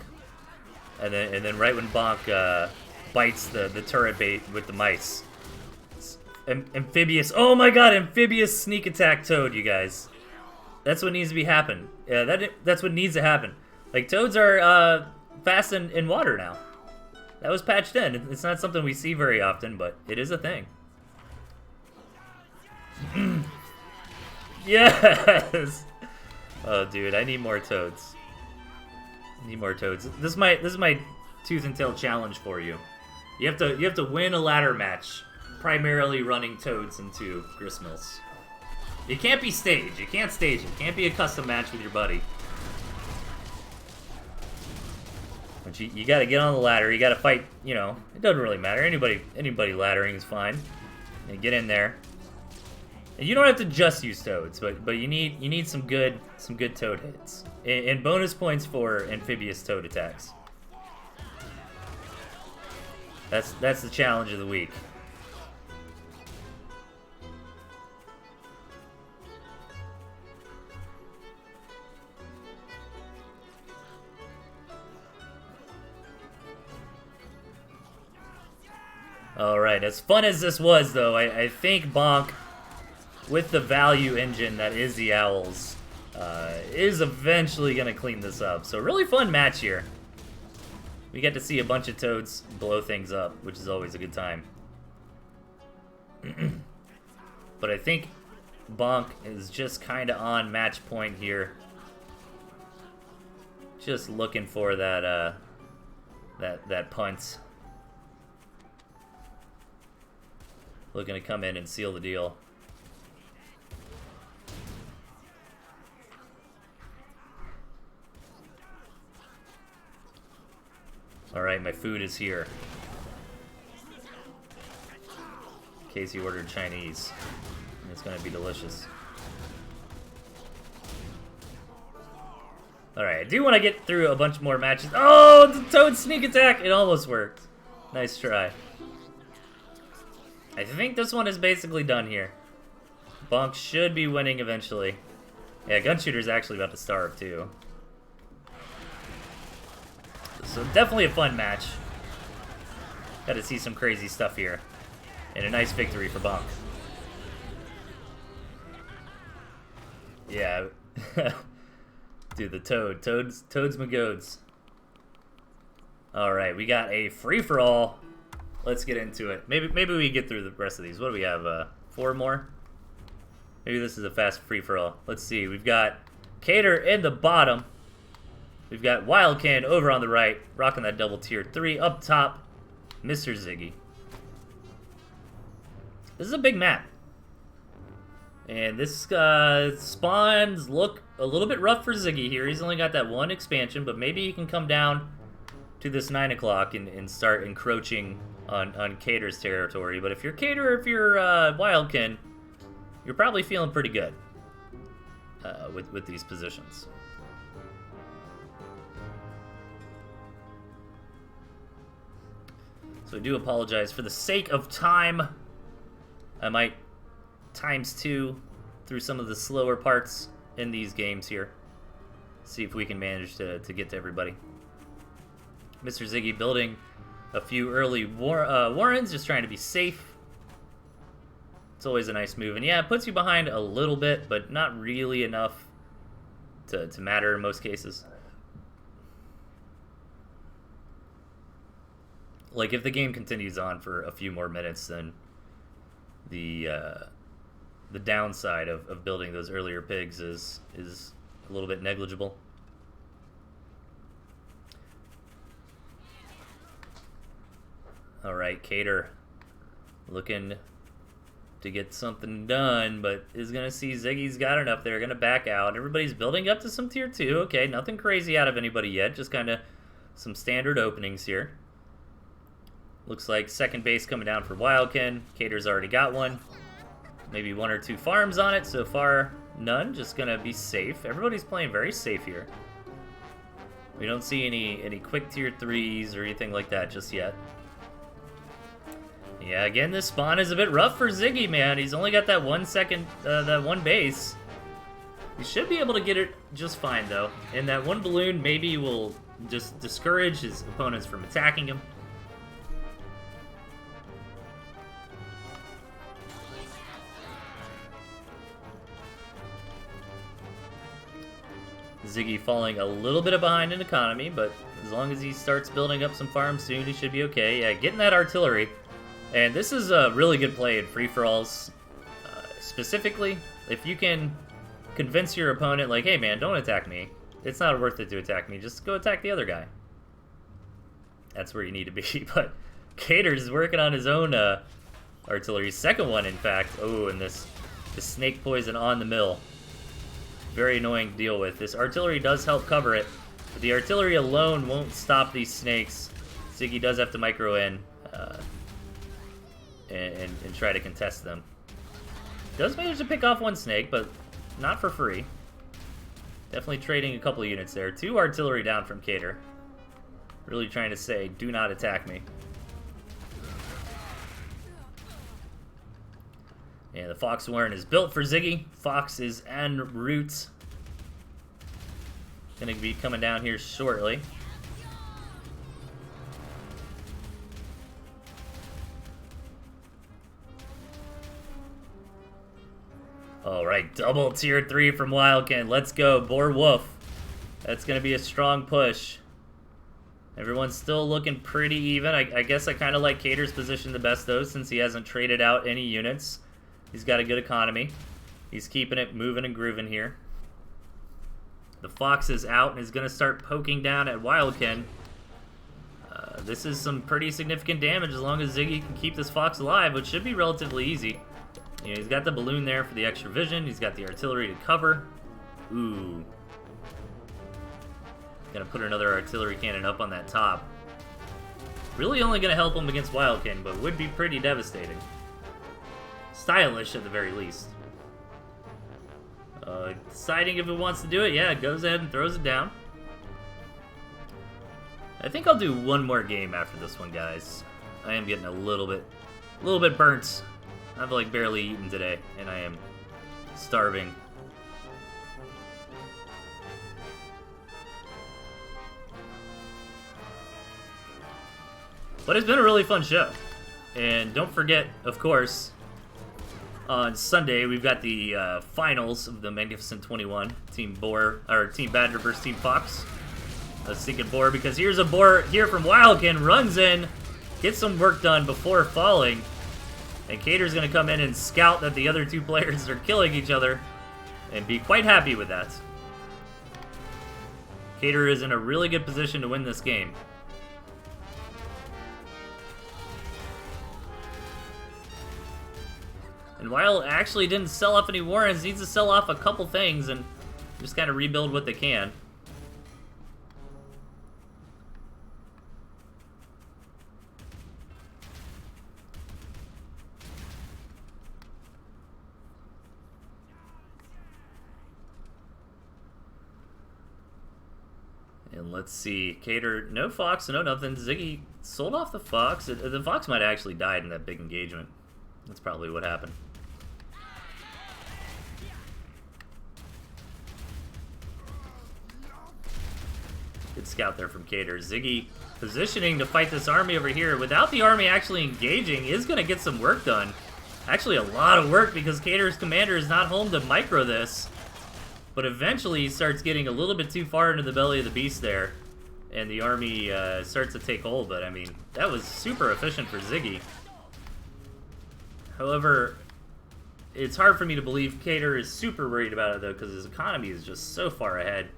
And then right when Bonk, bites the turret bait with the mice. Amphibious. Oh my god, amphibious sneak attack toad, you guys. That's what needs to be happen. Yeah, that's what needs to happen. Like, toads are fast in water now. That was patched in. It's not something we see very often, but it is a thing. Yes! Oh, dude, I need more toads. I need more toads. This is my Tooth and Tail challenge for you. You have to win a ladder match, primarily running toads into gristmills. It can't be staged. You can't stage it. It can't be a custom match with your buddy. But you got to get on the ladder. You got to fight. You know, it doesn't really matter. Anybody laddering is fine. And get in there. And you don't have to just use toads, but you need some good toad hits and bonus points for amphibious toad attacks. That's the challenge of the week. Alright, as fun as this was, though, I think Bonk, with the value engine that is the Owls, is eventually going to clean this up. So really fun match here. We get to see a bunch of toads blow things up, which is always a good time. But I think Bonk is just kind of on match point here. Just looking for that that punt. Looking to come in and seal the deal. Alright, my food is here. Casey ordered Chinese. And it's gonna be delicious. Alright, I do want to get through a bunch more matches. Oh, the Toad sneak attack! It almost worked. Nice try. I think this one is basically done here. Bonk should be winning eventually. Yeah, Gunshooter's actually about to starve too. So definitely a fun match. Got to see some crazy stuff here. And a nice victory for Bonk. Yeah. Dude, the Toads my goads. Alright, we got a free-for-all. Let's get into it. Maybe we get through the rest of these. What do we have? 4 more? Maybe this is a fast free-for-all. Let's see. We've got Cater in the bottom. We've got Wildcan over on the right, rocking that double tier 3. Up top, Mr. Ziggy. This is a big map. And this spawns look a little bit rough for Ziggy here. He's only got that 1 expansion, but maybe he can come down to this 9 o'clock and start encroaching on Cater's territory. But if you're Cater or if you're Wildkin, you're probably feeling pretty good with these positions. So I do apologize. For the sake of time, I might ×2 through some of the slower parts in these games here. See if we can manage to get to everybody. Mr. Ziggy building a few early warrens, just trying to be safe. It's always a nice move. And yeah, it puts you behind a little bit, but not really enough to matter in most cases. Like, if the game continues on for a few more minutes, then the downside of building those earlier pigs is a little bit negligible. Alright, Cater looking to get something done, but is going to see Ziggy's got enough. They're going to back out. Everybody's building up to some tier 2. Okay, nothing crazy out of anybody yet. Just kind of some standard openings here. Looks like second base coming down for Wildkin. Cater's already got one. Maybe 1 or 2 farms on it. So far, none. Just going to be safe. Everybody's playing very safe here. We don't see any quick tier 3s or anything like that just yet. Yeah, again, this spawn is a bit rough for Ziggy, man. He's only got that 1 second, that 1 base. He should be able to get it just fine, though. And that 1 balloon maybe will just discourage his opponents from attacking him. Ziggy falling a little bit behind in economy, but as long as he starts building up some farms soon, he should be okay. Yeah, getting that artillery. And this is a really good play in free-for-alls. Specifically, if you can convince your opponent, like, hey man, don't attack me. It's not worth it to attack me. Just go attack the other guy. That's where you need to be. But Cater's working on his own artillery. Second one, in fact. Oh, and this snake poison on the mill. Very annoying to deal with. This artillery does help cover it, but the artillery alone won't stop these snakes. Ziggy does have to micro in and try to contest them. Does manage to pick off 1 snake, but not for free. Definitely trading a couple of units there. 2 artillery down from Cater. Really trying to say, do not attack me. Yeah, the Fox Warren is built for Ziggy. Fox is en route. Gonna be coming down here shortly. Alright, double tier 3 from Wildkin. Let's go, Boar Wolf. That's gonna be a strong push. Everyone's still looking pretty even. I guess I kind of like Cater's position the best, though, since he hasn't traded out any units. He's got a good economy. He's keeping it moving and grooving here. The Fox is out and is going to start poking down at Wildkin. This is some pretty significant damage as long as Ziggy can keep this Fox alive, which should be relatively easy. You know, he's got the balloon there for the extra vision. He's got the artillery to cover. Ooh. Gonna put another artillery cannon up on that top. Really only going to help him against Wildkin, but would be pretty devastating. Stylish at the very least. Deciding if it wants to do it, yeah, it goes ahead and throws it down. I think I'll do one more game after this one, guys. I am getting a little bit burnt. I've like barely eaten today, and I am starving. But it's been a really fun show. And don't forget, of course, on Sunday we've got the finals of the Magnificent 21, Team Badger versus Team Fox. Let's think of Boar, because here's a Boar here from Wildkin, runs in, gets some work done before falling, and Cater's going to come in and scout that the other two players are killing each other, and be quite happy with that. Cater is in a really good position to win this game. And Wild actually didn't sell off any warrants, needs to sell off a couple things and just kind of rebuild what they can. And let's see, Cater, no Fox, no nothing. Ziggy sold off the Fox. The Fox might have actually died in that big engagement. That's probably what happened. Good scout there from Cater. Ziggy positioning to fight this army over here. Without the army actually engaging, is going to get some work done. Actually, a lot of work, because Cater's commander is not home to micro this. But eventually he starts getting a little bit too far into the belly of the beast there, and the army starts to take hold. But I mean, that was super efficient for Ziggy. However, it's hard for me to believe Cater is super worried about it, though, because his economy is just so far ahead.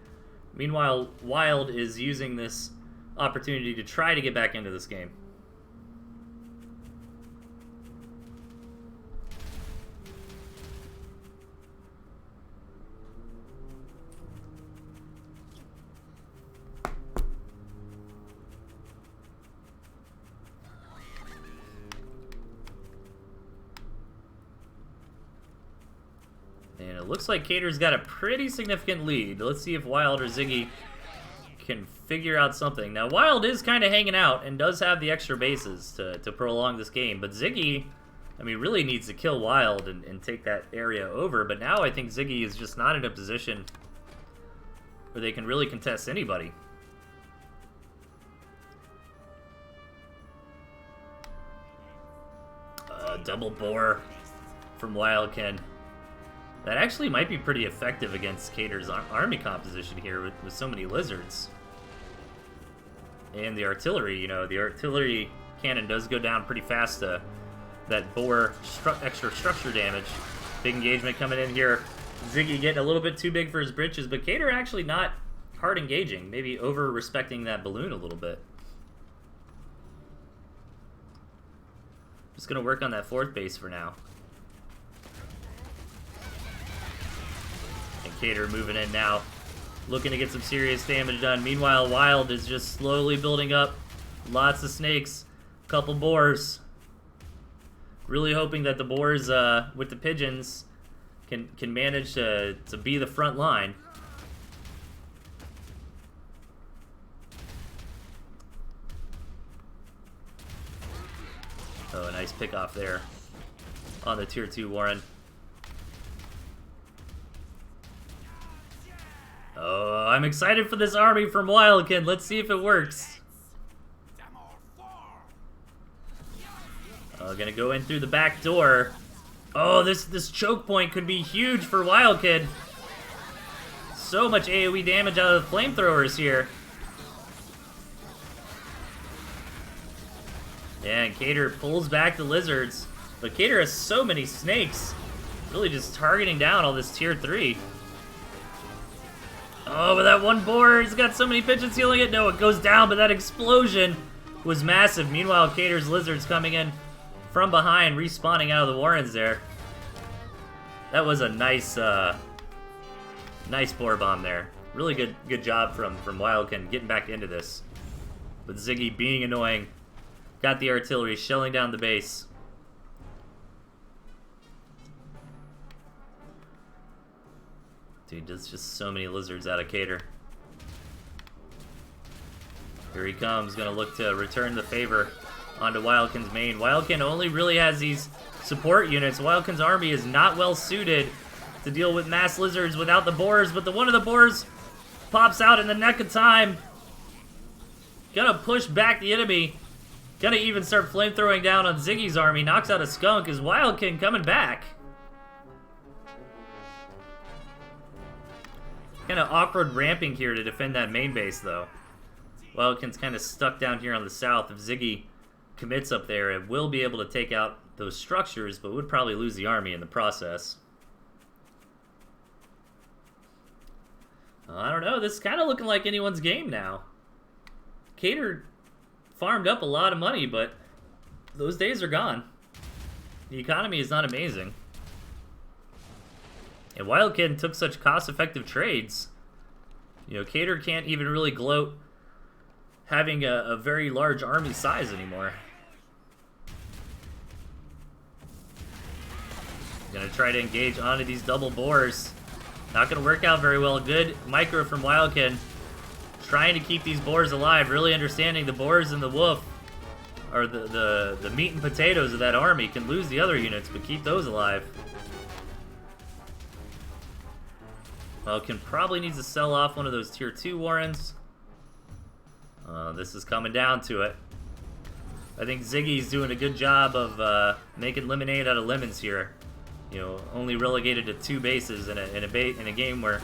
Meanwhile, Wild is using this opportunity to try to get back into this game. And it looks like Cater's got a pretty significant lead. Let's see if Wild or Ziggy can figure out something. Now, Wild is kind of hanging out and does have the extra bases to prolong this game. But Ziggy, I mean, really needs to kill Wild and take that area over. But now I think Ziggy is just not in a position where they can really contest anybody. Double Boar from Wildkin. That actually might be pretty effective against Cater's army composition here with so many lizards. And the artillery, you know, the artillery cannon does go down pretty fast to that Boar extra structure damage. Big engagement coming in here. Ziggy getting a little bit too big for his britches, but Cater actually not hard engaging. Maybe over-respecting that balloon a little bit. Just going to work on that fourth base for now. And Cater moving in now, looking to get some serious damage done. Meanwhile, Wild is just slowly building up. Lots of snakes, couple boars. Really hoping that the boars with the pigeons can manage to be the front line. Oh, a nice pick off there on the tier 2 Warren. Oh, I'm excited for this army from Wildkin. Let's see if it works. Oh, gonna go in through the back door. Oh, this choke point could be huge for Wildkin. So much AoE damage out of the flamethrowers here. Yeah, and Cater pulls back the lizards. But Cater has so many snakes. Really just targeting down all this tier 3. Oh, but that one boar, he's got so many pigeons healing it. No, it goes down, but that explosion was massive. Meanwhile, Cater's lizards coming in from behind, respawning out of the Warrens there. That was a nice nice boar bomb there. Really good job from Wildkin getting back into this. But Ziggy being annoying, got the artillery shelling down the base. Dude, there's just so many lizards out of Cater. Here he comes, gonna look to return the favor onto Wildkin's main. Wildkin only really has these support units. Wildkin's army is not well suited to deal with mass lizards without the boars, but the one of the boars pops out in the neck of time. Gonna push back the enemy. Gonna even start flamethrowing down on Ziggy's army. Knocks out a skunk. Is Wildkin coming back? Kind of awkward ramping here to defend that main base, though. Wildkin's kind of stuck down here on the south. If Ziggy commits up there, it will be able to take out those structures, but would probably lose the army in the process. I don't know. This is kind of looking like anyone's game now. Cater farmed up a lot of money, but those days are gone. The economy is not amazing. And Wildkin took such cost-effective trades. You know, Cater can't even really gloat having a very large army size anymore. Gonna try to engage onto these double boars. Not gonna work out very well. Good micro from Wildkin. Trying to keep these boars alive, really understanding the boars and the wolf are the meat and potatoes of that army. Can lose the other units, but keep those alive. Wildkin probably needs to sell off one of those tier 2 warrens. This is coming down to it. I think Ziggy's doing a good job of making lemonade out of lemons here. You know, only relegated to 2 bases in a game where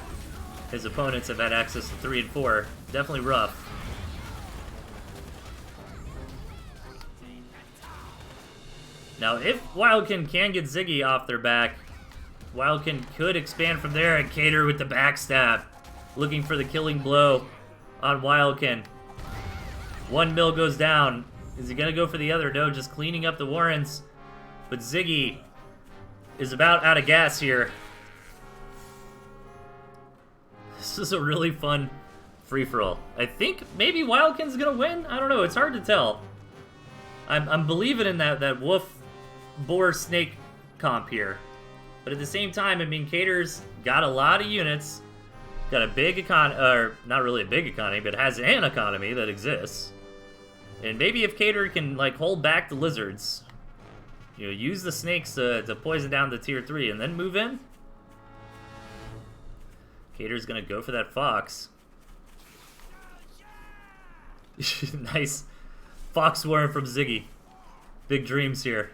his opponents have had access to 3 and 4. Definitely rough. Now, if Wildkin can get Ziggy off their back, Wildkin could expand from there and Cater with the backstab. Looking for the killing blow on Wildkin. 1 mill goes down. Is he gonna go for the other? No, just cleaning up the warrens. But Ziggy is about out of gas here. This is a really fun free-for-all. I think maybe Wildkin's gonna win? I don't know, it's hard to tell. I'm believing in that wolf boar snake comp here. But at the same time, I mean, Cater's got a lot of units, got a big economy, or not really a big economy, but has an economy that exists. And maybe if Cater can, like, hold back the lizards, you know, use the snakes to poison down the tier 3 and then move in. Cater's gonna go for that fox. Nice fox swarm from Ziggy. Big dreams here.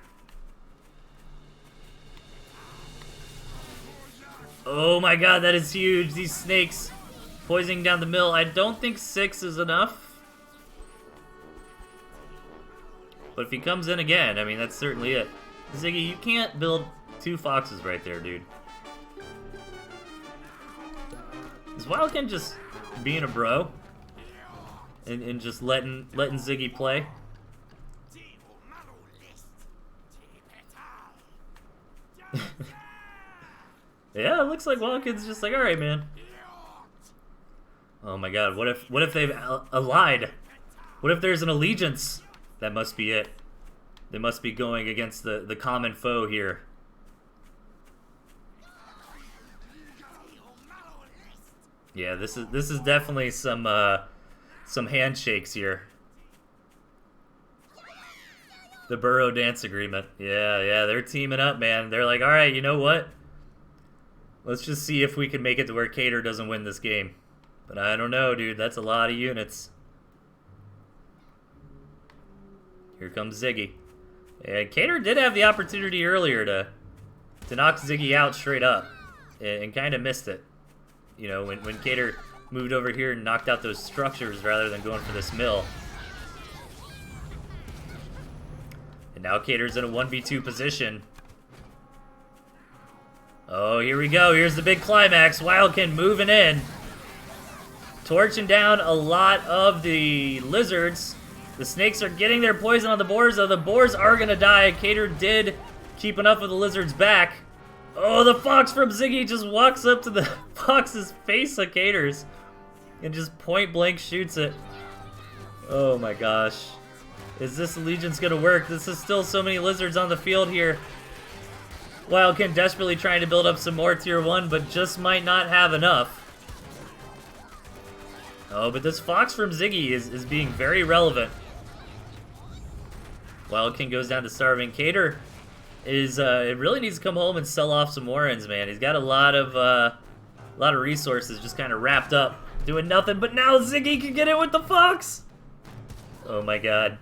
Oh my god, that is huge. These snakes poisoning down the mill. I don't think 6 is enough. But if he comes in again, I mean, that's certainly it. Ziggy, you can't build 2 foxes right there, dude. Is Wildkin just being a bro? And just letting Ziggy play? Yeah, it looks like Wildkin's just like, alright, man. Oh my god, what if they've allied? What if there's an allegiance? That must be it. They must be going against the common foe here. Yeah, this is definitely some handshakes here. The Burrow Dance Agreement. Yeah, they're teaming up, man. They're like, all right, you know what? Let's just see if we can make it to where Cater doesn't win this game. But I don't know, dude. That's a lot of units. Here comes Ziggy. And Cater did have the opportunity earlier to knock Ziggy out straight up. And kind of missed it. You know, when Cater moved over here and knocked out those structures rather than going for this mill. And now Cater's in a 1v2 position. Oh, here we go. Here's the big climax. Wildkin moving in. Torching down a lot of the lizards. The snakes are getting their poison on the boars, though the boars are going to die. Cater did keep enough of the lizards back. Oh, the fox from Ziggy just walks up to the fox's face of Cater's and just point blank shoots it. Oh my gosh. Is this allegiance gonna work? This is still so many lizards on the field here. Wildkin desperately trying to build up some more tier 1, but just might not have enough. Oh, but this fox from Ziggy is being very relevant. Wildkin goes down to starving. Cater is it really needs to come home and sell off some Warrens, man. He's got a lot of resources just kind of wrapped up, doing nothing. But now Ziggy can get it with the fox. Oh my god.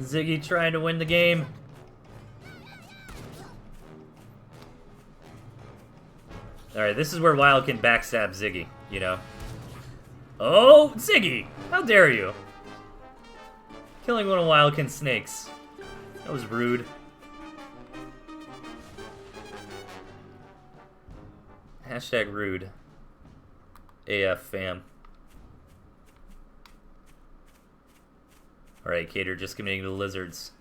Ziggy trying to win the game. Alright, this is where Wild can backstab Ziggy, you know. Oh, Ziggy! How dare you? Killing one of Wildkin's snakes. That was rude. Hashtag rude. AF fam. Alright, Cater just committing to the lizards.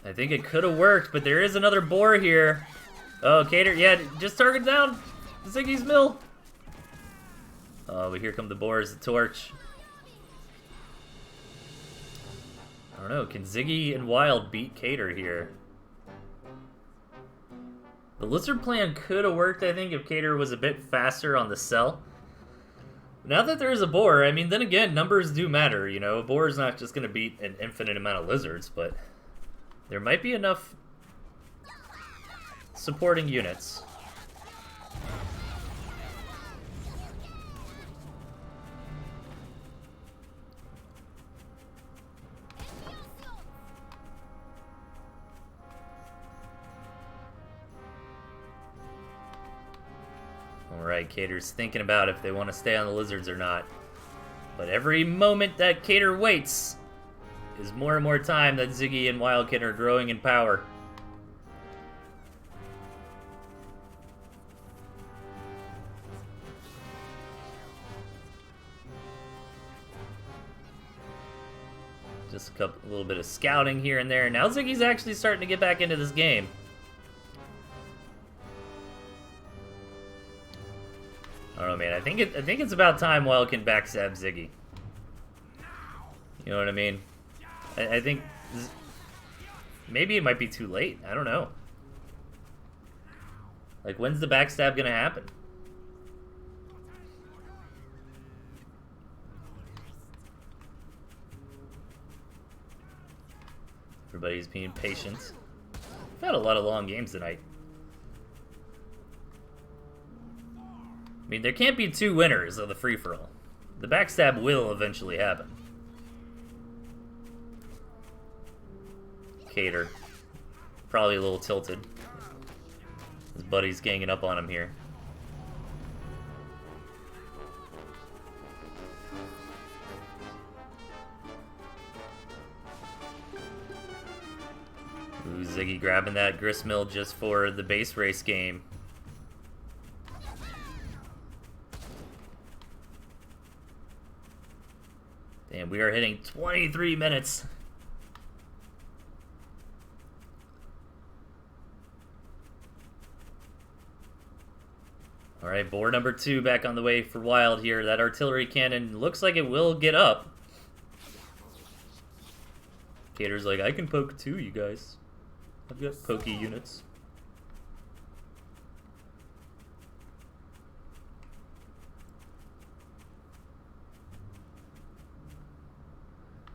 I think it could have worked, but there is another boar here. Oh, Cater, yeah, just target down Ziggy's mill. Oh, but here come the boars, the torch. I don't know, can Ziggy and Wild beat Cater here? The lizard plan could have worked, I think, if Cater was a bit faster on the cell. Now that there is a boar, I mean, then again, numbers do matter, you know. A boar is not just going to beat an infinite amount of lizards, but there might be enough supporting units. Alright, Cater's thinking about if they want to stay on the lizards or not. But every moment that Cater waits is more and more time that Ziggy and Wildkin are growing in power. Just a little bit of scouting here and there. Now Ziggy's actually starting to get back into this game. I don't know, man. I think it's about time Wildkin backstab Ziggy. You know what I mean? I think maybe it might be too late. I don't know. Like, when's the backstab gonna happen? Everybody's being patient. We've had a lot of long games tonight. I mean, there can't be two winners of the free-for-all. The backstab will eventually happen. Cater. Probably a little tilted. His buddy's ganging up on him here. Ooh, Ziggy grabbing that gristmill just for the base race game. Damn, we are hitting 23 minutes. Alright, boar number 2 back on the way for Wild here. That artillery cannon looks like it will get up. Cater's like, I can poke too, you guys. I've got pokey units.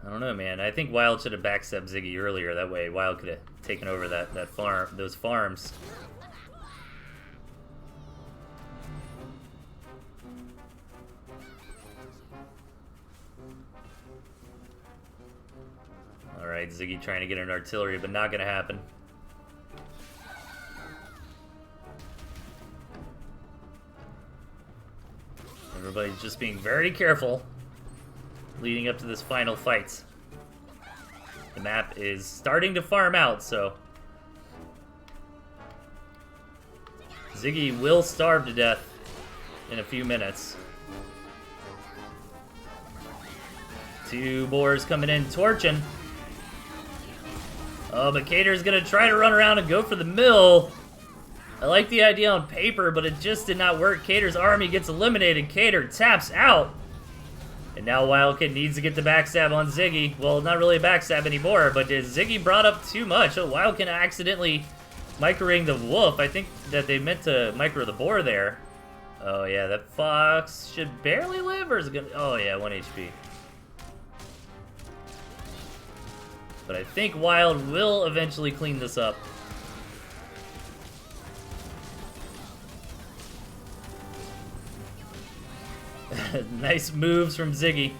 I don't know, man. I think Wild should have backstabbed Ziggy earlier. That way, Wild could have taken over that farm, those farms. All right, Ziggy trying to get an artillery, but not gonna happen. Everybody's just being very careful leading up to this final fight. The map is starting to farm out, so Ziggy will starve to death in a few minutes. 2 boars coming in, torching. Oh, but Cater's gonna try to run around and go for the mill. I like the idea on paper, but it just did not work. Cater's army gets eliminated. Cater taps out. And now Wildcat needs to get the backstab on Ziggy. Well, not really a backstab anymore, but Ziggy brought up too much. Oh, Wildcat accidentally microing the wolf. I think that they meant to micro the boar there. Oh yeah, that fox should barely live, or is it gonna... Oh yeah, 1 HP. But I think Wild will eventually clean this up. Nice moves from Ziggy.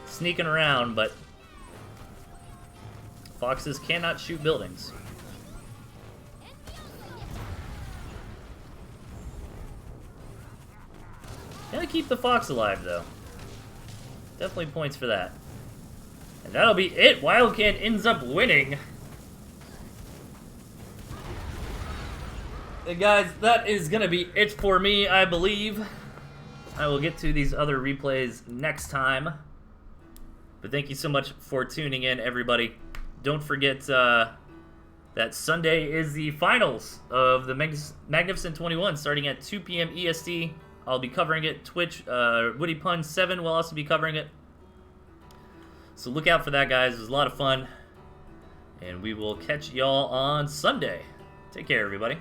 Sneaking around, but foxes cannot shoot buildings. Gotta keep the fox alive, though. Definitely points for that. And that'll be it. Wildcat ends up winning. And guys, that is gonna be it for me, I believe. I will get to these other replays next time. But thank you so much for tuning in, everybody. Don't forget that Sunday is the finals of the Magnificent 21, starting at 2 p.m. EST. I'll be covering it. Twitch, Woody Pun 7 will also be covering it. So look out for that, guys. It was a lot of fun. And we will catch y'all on Sunday. Take care, everybody.